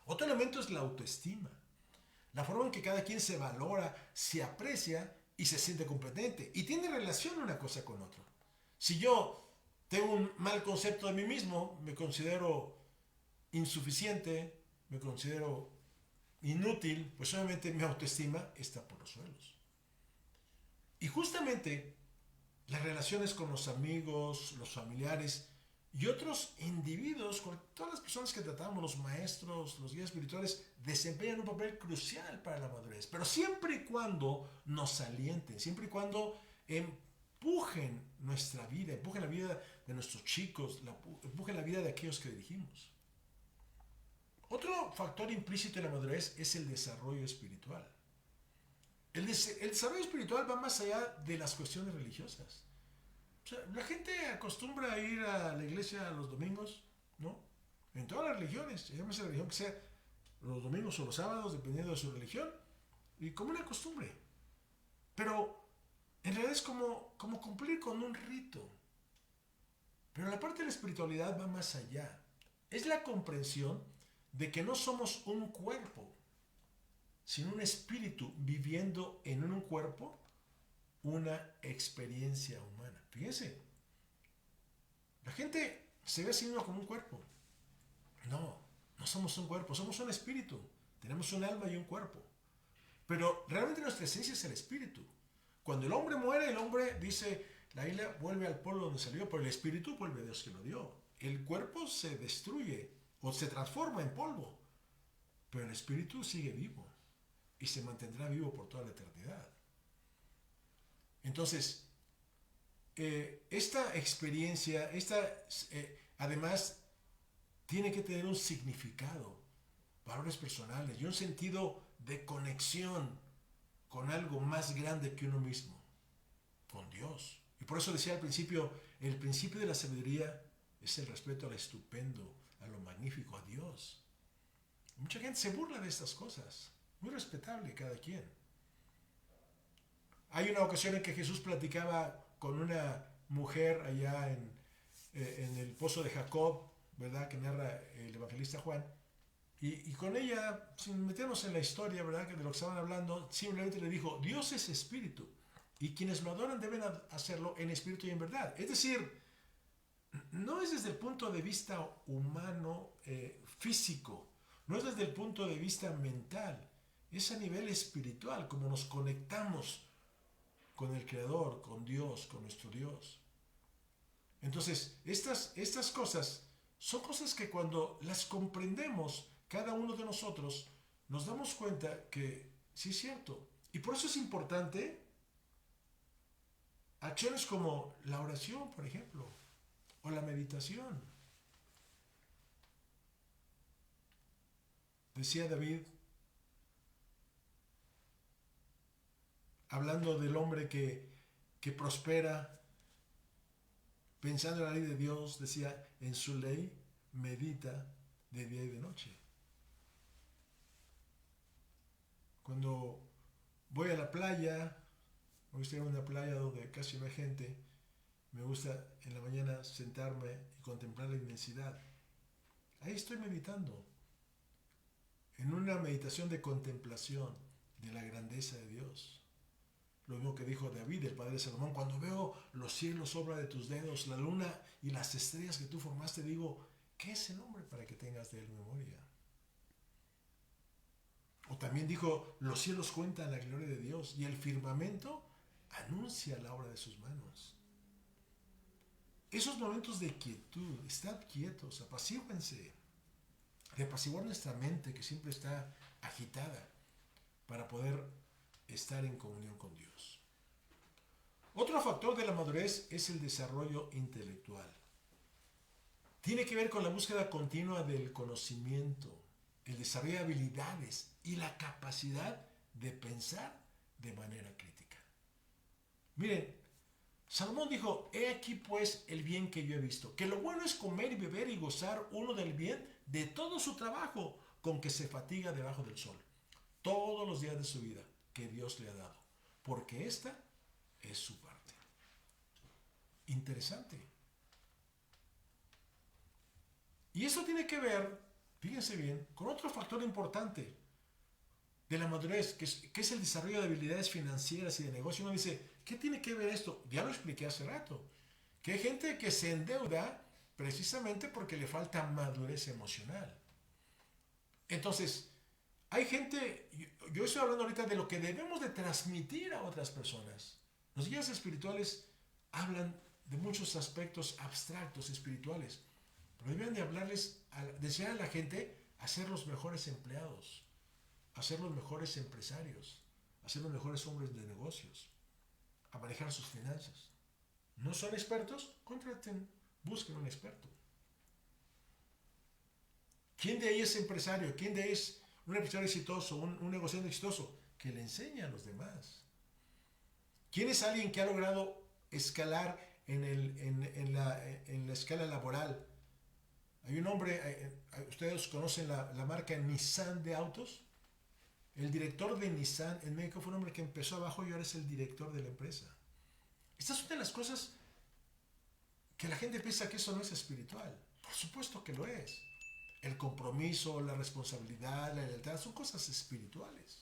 Otro elemento es la autoestima. La forma en que cada quien se valora, se aprecia y se siente competente. Y tiene relación una cosa con otra. Si yo tengo un mal concepto de mí mismo, me considero insuficiente, me considero inútil, pues obviamente mi autoestima está por los suelos. Y justamente las relaciones con los amigos, los familiares y otros individuos, con todas las personas que tratamos, los maestros, los guías espirituales, desempeñan un papel crucial para la madurez, pero siempre y cuando nos alienten, siempre y cuando empujen nuestra vida, empujen la vida de nuestros chicos, empujen la vida de aquellos que dirigimos. Otro factor implícito en la madurez es el desarrollo espiritual. El desarrollo espiritual va más allá de las cuestiones religiosas. O sea, la gente acostumbra a ir a la iglesia los domingos, ¿no? En todas las religiones, llámese la religión que sea, los domingos o los sábados, dependiendo de su religión, y como una costumbre. Pero en realidad es como cumplir con un rito. Pero la parte de la espiritualidad va más allá. Es la comprensión de que no somos un cuerpo, sino un espíritu viviendo en un cuerpo una experiencia humana. Fíjense, la gente se ve así mismo como un cuerpo. No somos un cuerpo, somos un espíritu. Tenemos un alma y un cuerpo. Pero realmente nuestra esencia es el espíritu. Cuando el hombre muere, el hombre dice, la isla vuelve al polvo donde salió, pero el espíritu vuelve a Dios que lo dio. El cuerpo se destruye o se transforma en polvo, pero el espíritu sigue vivo y se mantendrá vivo por toda la eternidad. Entonces, esta experiencia, además, tiene que tener un significado, valores personales y un sentido de conexión con algo más grande que uno mismo, con Dios. Y por eso decía al principio, el principio de la sabiduría es el respeto a lo estupendo, a lo magnífico, a Dios. Mucha gente se burla de estas cosas, muy respetable cada quien. Hay una ocasión en que Jesús platicaba con una mujer allá en el pozo de Jacob, ¿verdad? Que narra el evangelista Juan. Y con ella, sin meternos en la historia, ¿verdad? Que de lo que estaban hablando, simplemente le dijo, Dios es espíritu. Y quienes lo adoran deben hacerlo en espíritu y en verdad. Es decir, no es desde el punto de vista humano, físico, no es desde el punto de vista mental, es a nivel espiritual, como nos conectamos con el Creador, con Dios, con nuestro Dios. Entonces, estas cosas son cosas que cuando las comprendemos, cada uno de nosotros, nos damos cuenta que sí es cierto. Y por eso es importante acciones como la oración, por ejemplo, o la meditación. Decía David, hablando del hombre que prospera, pensando en la ley de Dios, decía, en su ley medita de día y de noche. Cuando voy a la playa, me gusta ir a una playa donde casi no hay gente, me gusta en la mañana sentarme y contemplar la inmensidad. Ahí estoy meditando, en una meditación de contemplación de la grandeza de Dios. lo mismo que dijo David, el padre de Salomón: cuando veo los cielos obra de tus dedos, la luna y las estrellas que tú formaste, digo, ¿qué es el hombre para que tengas de él memoria? O también dijo: los cielos cuentan la gloria de Dios y el firmamento anuncia la obra de sus manos. Esos momentos de quietud, estad quietos, apacíguense, de apaciguar nuestra mente que siempre está agitada para poder estar en comunión con Dios. Otro factor de la madurez es el desarrollo intelectual. Tiene que ver con la búsqueda continua del conocimiento, el desarrollo de habilidades y la capacidad de pensar de manera crítica. Miren, Salomón dijo: he aquí pues el bien que yo he visto, que lo bueno es comer y beber y gozar uno del bien de todo su trabajo con que se fatiga debajo del sol, todos los días de su vida que Dios le ha dado, porque esta es su parte. Interesante. Y eso tiene que ver, fíjense bien, con otro factor importante de la madurez, que es el desarrollo de habilidades financieras y de negocio. Uno dice: ¿qué tiene que ver esto? Ya lo expliqué hace rato, que hay gente que se endeuda precisamente porque le falta madurez emocional. Entonces, hay gente, yo estoy hablando ahorita de lo que debemos de transmitir a otras personas. Los guías espirituales hablan de muchos aspectos abstractos espirituales, pero deben de hablarles, de enseñar a la gente a ser los mejores empleados, a ser los mejores empresarios, a ser los mejores hombres de negocios, a manejar sus finanzas. ¿No son expertos? Contraten, busquen un experto. ¿Quién de ahí es empresario? ¿Quién de ahí es un empresario exitoso, un negociante exitoso? Que le enseña a los demás. ¿Quién es alguien que ha logrado escalar en la escala laboral? Hay un hombre, ustedes conocen la marca Nissan de autos. El director de Nissan en México fue un hombre que empezó abajo y ahora es el director de la empresa. Estas son de las cosas que la gente piensa que eso no es espiritual. Por supuesto que lo es. El compromiso, la responsabilidad, la lealtad son cosas espirituales.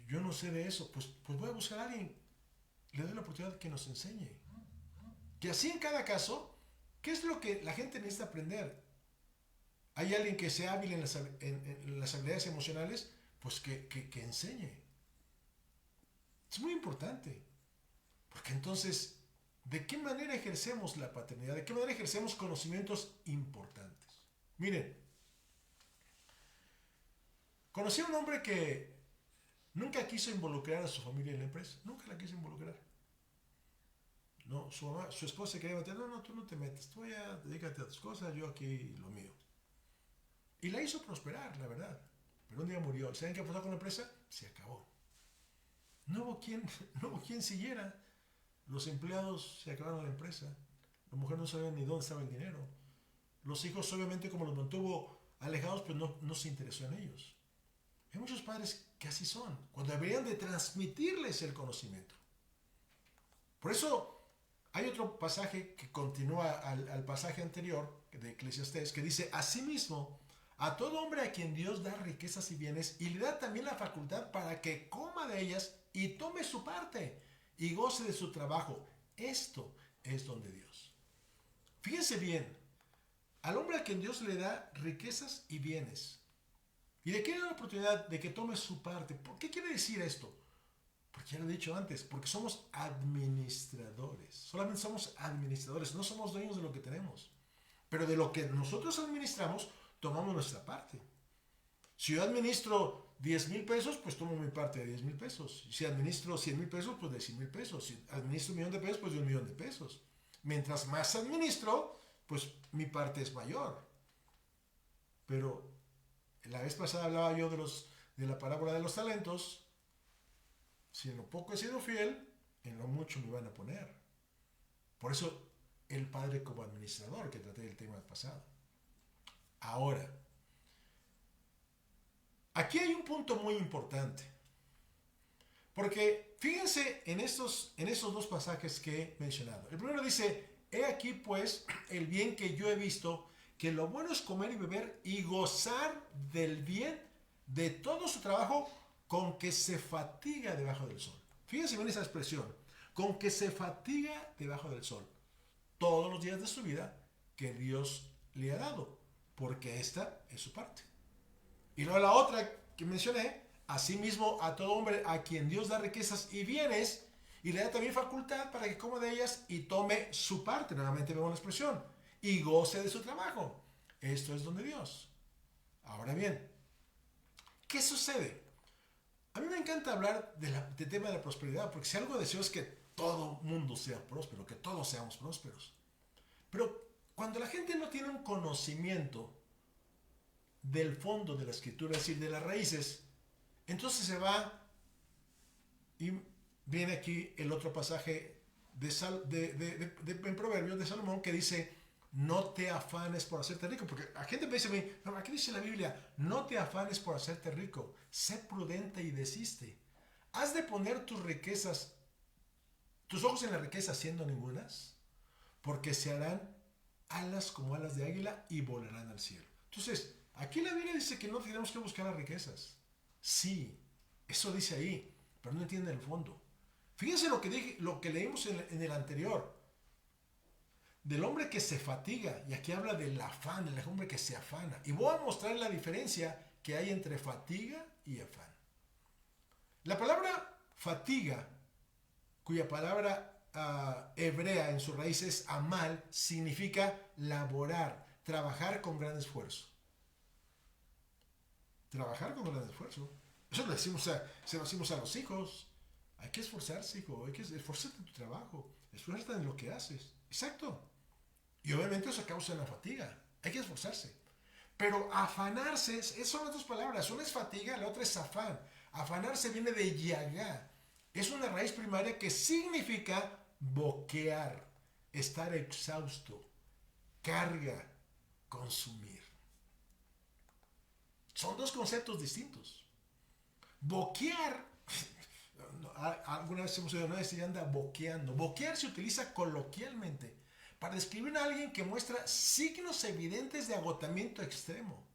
Yo no sé de eso, pues voy a buscar a alguien, le doy la oportunidad que nos enseñe. Que así en cada caso, ¿qué es lo que la gente necesita aprender? Hay alguien que sea hábil en las habilidades emocionales, pues que enseñe. Es muy importante, porque entonces, ¿de qué manera ejercemos la paternidad? ¿De qué manera ejercemos conocimientos importantes? Miren, conocí a un hombre que nunca quiso involucrar a su familia en la empresa. Nunca la quiso involucrar. No, su esposa se quería meter. No, tú no te metes. Tú ya dedícate a tus cosas, yo aquí lo mío. Y la hizo prosperar, la verdad. Pero un día murió. ¿Saben qué pasó con la empresa? Se acabó. No hubo quien siguiera. Los empleados se acabaron la empresa. La mujer no sabía ni dónde estaba el dinero. Los hijos, obviamente, como los mantuvo alejados, pues no se interesó en ellos. Hay muchos padres que así son, cuando deberían de transmitirles el conocimiento. Por eso hay otro pasaje que continúa al pasaje anterior de Eclesiastés, que dice: asimismo, a todo hombre a quien Dios da riquezas y bienes, y le da también la facultad para que coma de ellas y tome su parte y goce de su trabajo. Esto es don de Dios. Fíjense bien, al hombre a quien Dios le da riquezas y bienes, y le quiere dar la oportunidad de que tome su parte. ¿Por qué quiere decir esto? Porque ya lo he dicho antes, porque somos administradores. Solamente somos administradores, no somos dueños de lo que tenemos. Pero de lo que nosotros administramos, tomamos nuestra parte. Si yo administro 10,000 pesos, pues tomo mi parte de 10,000 pesos. Si administro 100,000 pesos, pues de 100,000 pesos. Si administro 1,000,000 de pesos, pues de 1,000,000 de pesos. Mientras más administro, pues mi parte es mayor. Pero la vez pasada hablaba yo de la parábola de los talentos. Si en lo poco he sido fiel, en lo mucho me van a poner. Por eso el padre como administrador, que traté del tema pasado. Ahora, aquí hay un punto muy importante. Porque fíjense en estos dos pasajes que he mencionado. El primero dice: he aquí pues el bien que yo he visto, que lo bueno es comer y beber y gozar del bien de todo su trabajo con que se fatiga debajo del sol. Fíjense bien esa expresión, con que se fatiga debajo del sol, todos los días de su vida que Dios le ha dado, porque esta es su parte. Y luego la otra que mencioné, asimismo a todo hombre a quien Dios da riquezas y bienes, y le da también facultad para que coma de ellas y tome su parte, nuevamente vemos la expresión, y goce de su trabajo. Esto es don de Dios. Ahora bien, ¿qué sucede? A mí me encanta hablar del tema de la prosperidad, porque si algo deseo es que todo mundo sea próspero, que todos seamos prósperos. Pero cuando la gente no tiene un conocimiento del fondo de la escritura, es decir, de las raíces, entonces se va y viene aquí el otro pasaje en Proverbios de Salomón que dice: no te afanes por hacerte rico. Porque la gente me dice a mí, no, aquí dice la Biblia, no te afanes por hacerte rico, sé prudente y desiste. ¿Has de poner tus riquezas, tus ojos en la riqueza siendo ningunas? Porque se harán alas como alas de águila y volarán al cielo. Entonces, aquí la Biblia dice que no tenemos que buscar las riquezas. Sí, eso dice ahí, pero no entienden el fondo. Fíjense lo que leímos en el anterior. Del hombre que se fatiga, y aquí habla del afán, del hombre que se afana. Y voy a mostrar la diferencia que hay entre fatiga y afán. La palabra fatiga, cuya palabra hebrea en su raíz es amal, significa laborar, trabajar con gran esfuerzo. Trabajar con gran esfuerzo. Eso se lo decimos a los hijos. Hay que esforzarse, hijo, hay que esforzarte en tu trabajo, esfuérzate en lo que haces. Exacto. Y obviamente eso causa la fatiga. Hay que esforzarse. Pero afanarse, son las dos palabras. Una es fatiga, la otra es afán. Afanarse viene de yagá. Es una raíz primaria que significa boquear, estar exhausto, carga, consumir. Son dos conceptos distintos. Boquear, alguna vez hemos oído, no, se anda boqueando. Boquear se utiliza coloquialmente para describir a alguien que muestra signos evidentes de agotamiento extremo.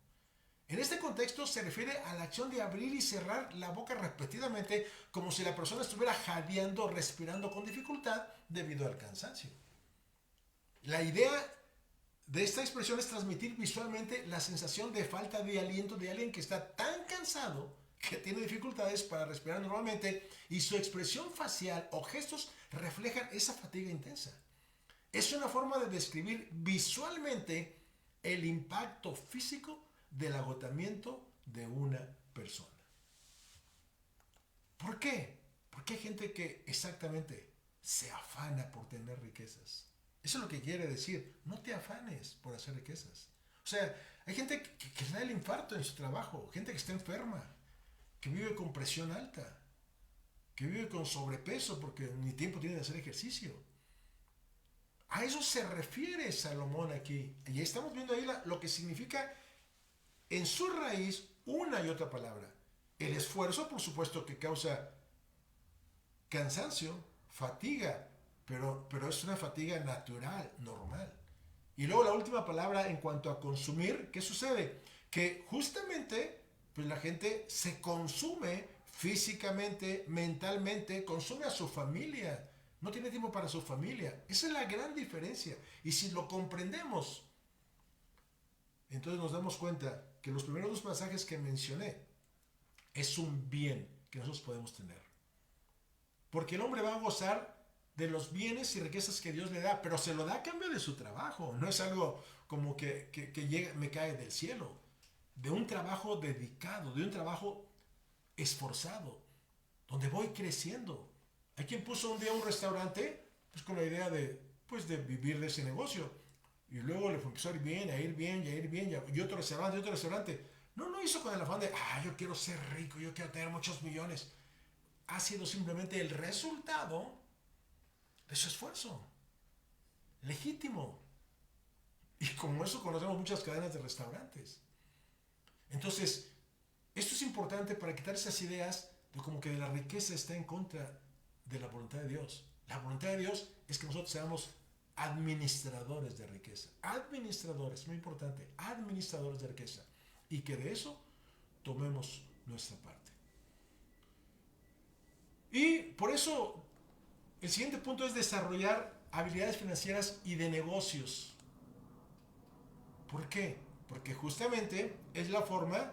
En este contexto se refiere a la acción de abrir y cerrar la boca repetidamente, como si la persona estuviera jadeando, respirando con dificultad debido al cansancio. La idea de esta expresión es transmitir visualmente la sensación de falta de aliento de alguien que está tan cansado que tiene dificultades para respirar normalmente, y su expresión facial o gestos reflejan esa fatiga intensa. Es una forma de describir visualmente el impacto físico del agotamiento de una persona. ¿Por qué? Porque hay gente que exactamente se afana por tener riquezas. Eso es lo que quiere decir. No te afanes por hacer riquezas. O sea, hay gente que da el infarto en su trabajo, gente que está enferma, que vive con presión alta, que vive con sobrepeso porque ni tiempo tiene de hacer ejercicio. A eso se refiere Salomón aquí. Y estamos viendo ahí lo que significa en su raíz una y otra palabra. El esfuerzo, por supuesto, que causa cansancio, fatiga, pero es una fatiga natural, normal. Y luego la última palabra en cuanto a consumir, ¿qué sucede? Que justamente pues la gente se consume físicamente, mentalmente, consume a su familia. No tiene tiempo para su familia. Esa es la gran diferencia. Y si lo comprendemos, entonces nos damos cuenta que los primeros dos pasajes que mencioné es un bien que nosotros podemos tener. Porque el hombre va a gozar de los bienes y riquezas que Dios le da, pero se lo da a cambio de su trabajo. No es algo como que llega, me cae del cielo. De un trabajo dedicado, de un trabajo esforzado, donde voy creciendo. Hay quien puso un día un restaurante pues con la idea de vivir de ese negocio. Y luego le empezó a ir bien, a ir bien, y a ir bien, y otro restaurante. No lo hizo con el afán de, yo quiero ser rico, yo quiero tener muchos millones. Ha sido simplemente el resultado de su esfuerzo. Legítimo. Y como eso conocemos muchas cadenas de restaurantes. Entonces, esto es importante para quitar esas ideas de como que la riqueza está en contra de la voluntad de Dios. La voluntad de Dios es que nosotros seamos administradores de riqueza. Administradores, muy importante, administradores de riqueza. Y que de eso tomemos nuestra parte. Y por eso el siguiente punto es desarrollar habilidades financieras y de negocios. ¿Por qué? Porque justamente es la forma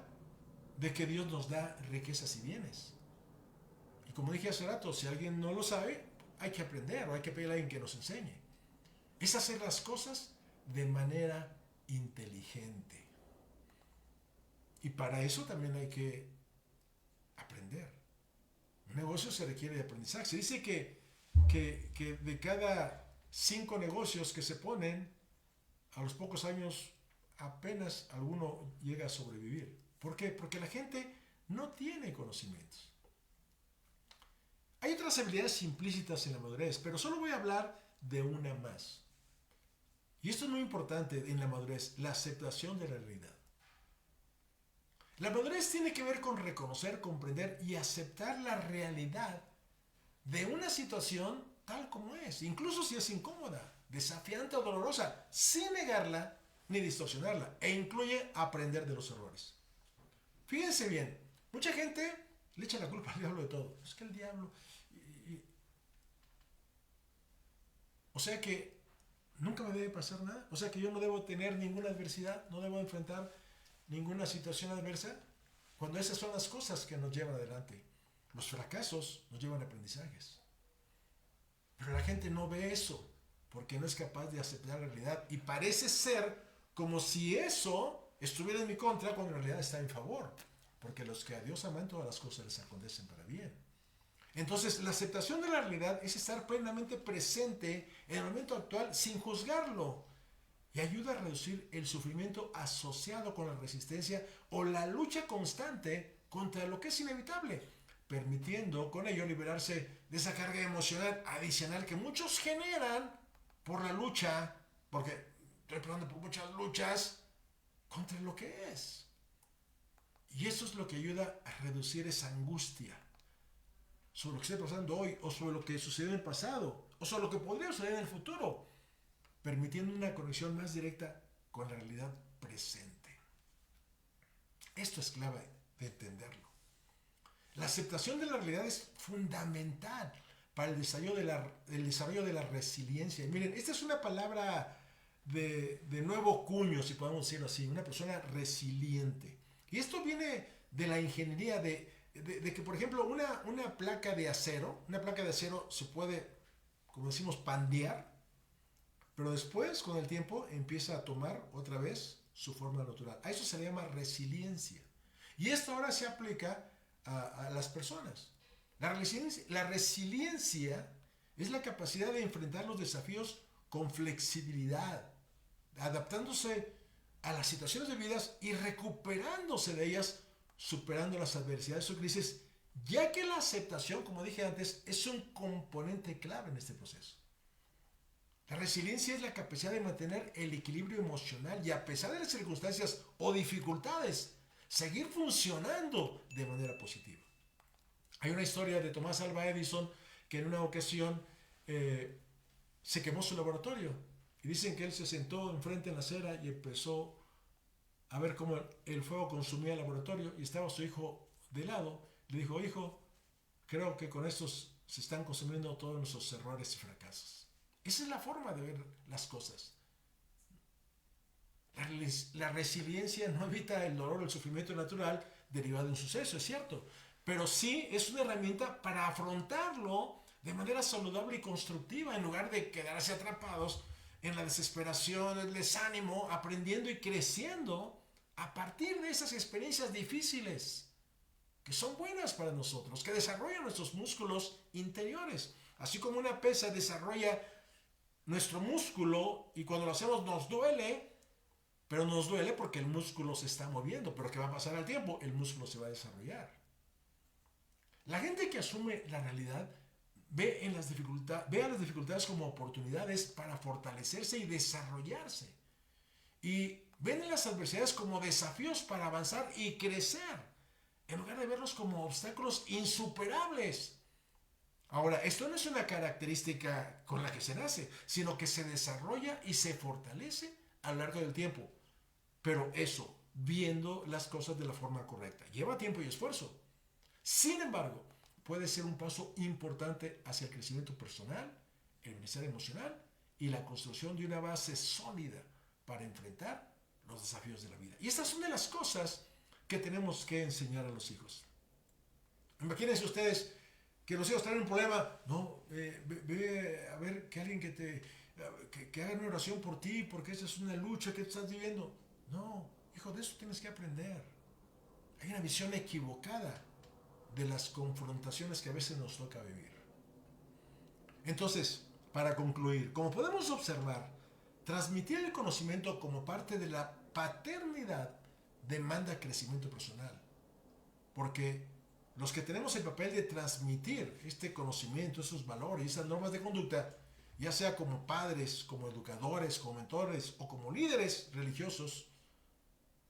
de que Dios nos da riquezas y bienes. Y como dije hace rato, si alguien no lo sabe, hay que aprender o hay que pedirle a alguien que nos enseñe. Es hacer las cosas de manera inteligente. Y para eso también hay que aprender. Un negocio se requiere de aprendizaje. Se dice que de cada 5 negocios que se ponen, a los pocos años apenas alguno llega a sobrevivir. ¿Por qué? Porque la gente no tiene conocimientos. Hay otras habilidades implícitas en la madurez, pero solo voy a hablar de una más. Y esto es muy importante en la madurez, la aceptación de la realidad. La madurez tiene que ver con reconocer, comprender y aceptar la realidad de una situación tal como es, incluso si es incómoda, desafiante o dolorosa, sin negarla ni distorsionarla, e incluye aprender de los errores. Fíjense bien, mucha gente le echa la culpa al diablo de todo. Es que el diablo... O sea que nunca me debe pasar nada. O sea que yo no debo tener ninguna adversidad, no debo enfrentar ninguna situación adversa, cuando esas son las cosas que nos llevan adelante. Los fracasos nos llevan a aprendizajes. Pero la gente no ve eso, porque no es capaz de aceptar la realidad. Y parece ser como si eso estuviera en mi contra, cuando en realidad está en favor. Porque los que a Dios aman, todas las cosas les acontecen para bien. Entonces, la aceptación de la realidad es estar plenamente presente en el momento actual sin juzgarlo. Y ayuda a reducir el sufrimiento asociado con la resistencia o la lucha constante contra lo que es inevitable, permitiendo con ello liberarse de esa carga emocional adicional que muchos generan por la lucha, porque estoy pasando por muchas luchas contra lo que es. Y eso es lo que ayuda a reducir esa angustia sobre lo que está pasando hoy, o sobre lo que sucedió en el pasado, o sobre lo que podría suceder en el futuro, permitiendo una conexión más directa con la realidad presente. Esto es clave de entenderlo. La aceptación de la realidad es fundamental para el desarrollo de la resiliencia. Y miren, esta es una palabra de nuevo cuño, si podemos decirlo así, una persona resiliente. Y esto viene de la ingeniería de que, por ejemplo, una placa de acero se puede, como decimos, pandear, pero después, con el tiempo, empieza a tomar otra vez su forma natural. A eso se le llama resiliencia. Y esto ahora se aplica a las personas. La resiliencia es la capacidad de enfrentar los desafíos con flexibilidad, adaptándose a las situaciones de vida y recuperándose de ellas, superando las adversidades o crisis, ya que la aceptación, como dije antes, es un componente clave en este proceso. La resiliencia es la capacidad de mantener el equilibrio emocional y, a pesar de las circunstancias o dificultades, seguir funcionando de manera positiva. Hay una historia de Tomás Alva Edison, que en una ocasión se quemó su laboratorio, y dicen que él se sentó enfrente en la acera y empezó a ver cómo el fuego consumía el laboratorio, y estaba su hijo de lado. Le dijo: hijo, creo que con estos se están consumiendo todos nuestros errores y fracasos. Esa es la forma de ver las cosas. La resiliencia no evita el dolor o el sufrimiento natural derivado de un suceso, es cierto, pero sí es una herramienta para afrontarlo de manera saludable y constructiva, en lugar de quedarse atrapados en la desesperación, el desánimo, aprendiendo y creciendo a partir de esas experiencias difíciles, que son buenas para nosotros, que desarrollan nuestros músculos interiores. Así como una pesa desarrolla nuestro músculo, y cuando lo hacemos nos duele, pero nos duele porque el músculo se está moviendo. Pero ¿qué va a pasar al tiempo? El músculo se va a desarrollar. La gente que asume la realidad ve a las dificultades como oportunidades para fortalecerse y desarrollarse. Y ven en las adversidades como desafíos para avanzar y crecer, en lugar de verlos como obstáculos insuperables. Ahora, esto no es una característica con la que se nace, sino que se desarrolla y se fortalece a lo largo del tiempo. Pero eso, viendo las cosas de la forma correcta, lleva tiempo y esfuerzo. Sin embargo, puede ser un paso importante hacia el crecimiento personal, el bienestar emocional y la construcción de una base sólida para enfrentar los desafíos de la vida. Y estas son de las cosas que tenemos que enseñar a los hijos. Imagínense ustedes que los hijos traen un problema. No, ve a ver que alguien que haga una oración por ti, porque esa es una lucha que estás viviendo. No, hijo, de eso tienes que aprender. Hay una visión equivocada de las confrontaciones que a veces nos toca vivir. Entonces, para concluir, como podemos observar, transmitir el conocimiento como parte de la paternidad demanda crecimiento personal. Porque los que tenemos el papel de transmitir este conocimiento, esos valores, esas normas de conducta, ya sea como padres, como educadores, como mentores o como líderes religiosos,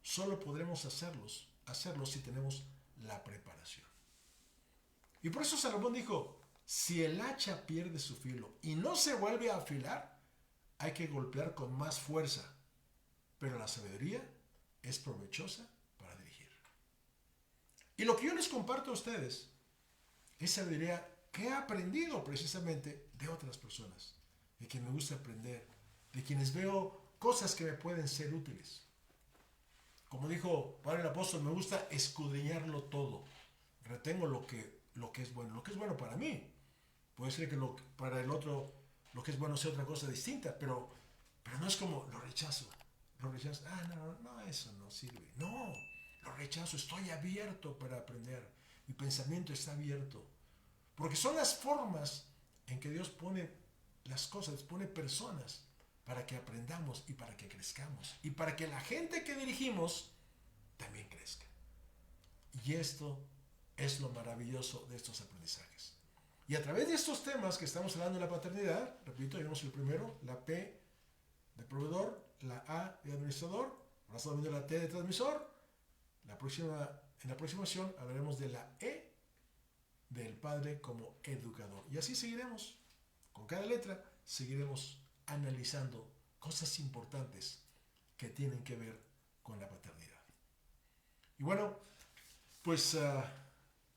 solo podremos hacerlo si tenemos la preparación. Y por eso Salomón dijo, si el hacha pierde su filo y no se vuelve a afilar, hay que golpear con más fuerza, pero la sabiduría es provechosa para dirigir. Y lo que yo les comparto a ustedes es sabiduría que he aprendido precisamente de otras personas, de quien me gusta aprender, de quienes veo cosas que me pueden ser útiles. Como dijo Pablo el apóstol, me gusta escudriñarlo todo. Retengo lo que es bueno. Lo que es bueno para mí. Puede ser que para el otro lo que es bueno sea otra cosa distinta, pero no es como lo rechazo. No, eso no sirve. No, lo rechazo. Estoy abierto para aprender. Mi pensamiento está abierto. Porque son las formas en que Dios pone las cosas, pone personas para que aprendamos y para que crezcamos. Y para que la gente que dirigimos también crezca. Y esto es lo maravilloso de estos aprendizajes. Y a través de estos temas que estamos hablando de la paternidad, repito, vimos el primero, la P de proveedor, la A de administrador, ahora estamos viendo la T de transmisor. En la próxima sesión hablaremos de la E del padre como educador. Y así seguiremos, con cada letra, seguiremos analizando cosas importantes que tienen que ver con la paternidad. Y bueno, pues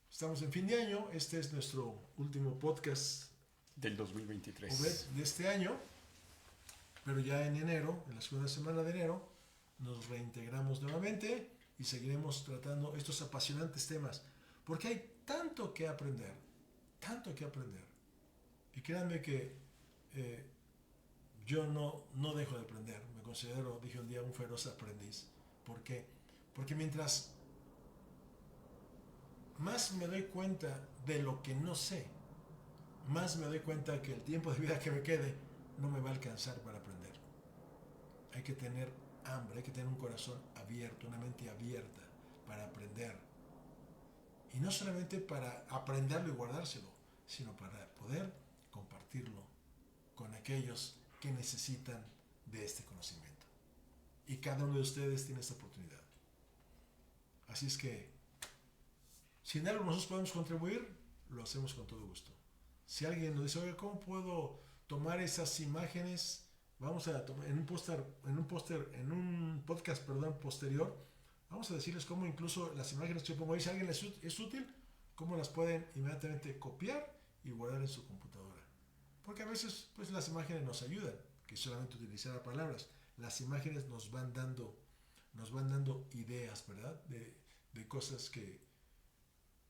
estamos en fin de año. Este es nuestro último podcast del 2023 de este año, pero ya en enero, en la segunda semana de enero, nos reintegramos nuevamente y seguiremos tratando estos apasionantes temas, porque hay tanto que aprender, y créanme que yo no dejo de aprender. Me considero, dije un día, un feroz aprendiz. ¿Por qué? Porque mientras más me doy cuenta de lo que no sé, más me doy cuenta que el tiempo de vida que me quede no me va a alcanzar para aprender. Hay que tener hambre, hay que tener un corazón abierto, una mente abierta para aprender. Y no solamente para aprenderlo y guardárselo, sino para poder compartirlo con aquellos que necesitan de este conocimiento. Y cada uno de ustedes tiene esta oportunidad. Así es que, si en algo nosotros podemos contribuir, lo hacemos con todo gusto. Si alguien nos dice, oye, ¿cómo puedo tomar esas imágenes? Vamos a tomar en un podcast posterior, vamos a decirles cómo incluso las imágenes que yo pongo ahí, si a alguien les es útil, cómo las pueden inmediatamente copiar y guardar en su computadora. Porque a veces pues las imágenes nos ayudan, que solamente utilizar palabras. Las imágenes nos van dando ideas, ¿verdad? De cosas que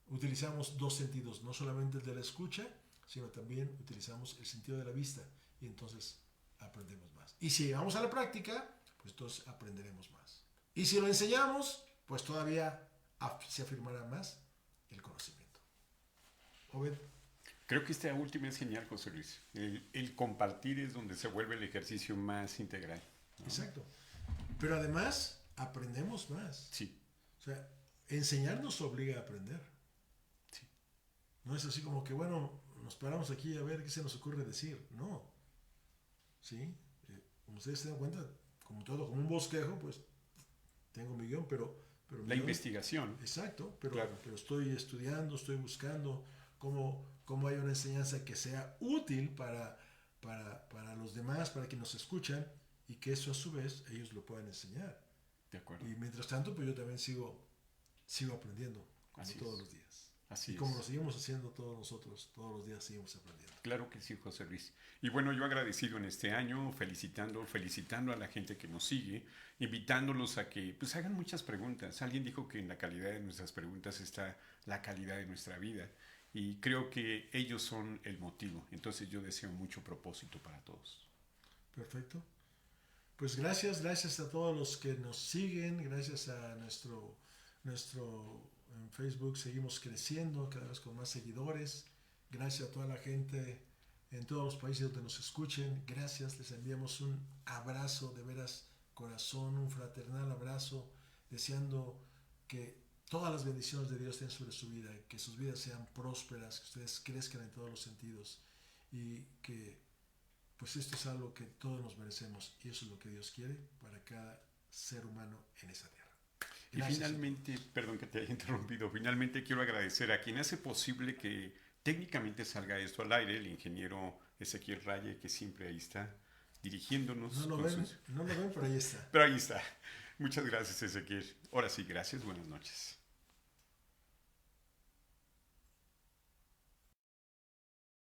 utilizamos dos sentidos, no solamente el de la escucha, sino también utilizamos el sentido de la vista, y entonces aprendemos más. Y si vamos a la práctica, pues entonces aprenderemos más. Y si lo enseñamos, pues todavía se afirmará más el conocimiento. Obed. Creo que esta última es genial, José Luis. El compartir es donde se vuelve el ejercicio más integral, ¿no? Exacto. Pero además aprendemos más. Sí. O sea, enseñar nos obliga a aprender. Sí. No es así como que, bueno, nos paramos aquí a ver qué se nos ocurre decir. No. ¿Sí? Como ustedes se dan cuenta, como todo, como un bosquejo, pues tengo mi guión, pero la investigación. Exacto, pero, claro. Pero estoy estudiando, estoy buscando cómo hay una enseñanza que sea útil para los demás, para que nos escuchan, y que eso a su vez ellos lo puedan enseñar. De acuerdo. Y mientras tanto, pues yo también sigo aprendiendo, como Así todos es. los días. Así Y como es. lo seguimos haciendo todos nosotros, todos los días seguimos aprendiendo. Claro que sí, José Luis. Y bueno, yo agradecido en este año, felicitando a la gente que nos sigue, invitándolos a que pues hagan muchas preguntas. Alguien dijo que en la calidad de nuestras preguntas está la calidad de nuestra vida. Y creo que ellos son el motivo. Entonces yo deseo mucho propósito para todos. Perfecto. Pues gracias a todos los que nos siguen, gracias a nuestro en Facebook seguimos creciendo cada vez con más seguidores. Gracias a toda la gente en todos los países donde nos escuchen. Gracias, les enviamos un abrazo de veras, corazón, un fraternal abrazo, deseando que todas las bendiciones de Dios estén sobre su vida, que sus vidas sean prósperas, que ustedes crezcan en todos los sentidos y que pues esto es algo que todos nos merecemos y eso es lo que Dios quiere para cada ser humano en esa tierra. Gracias. Y finalmente, perdón que te haya interrumpido, finalmente quiero agradecer a quien hace posible que técnicamente salga esto al aire, el ingeniero Ezequiel Raye, que siempre ahí está dirigiéndonos. No lo ven, pero ahí está. Pero ahí está. Muchas gracias, Ezequiel. Ahora sí, gracias, buenas noches.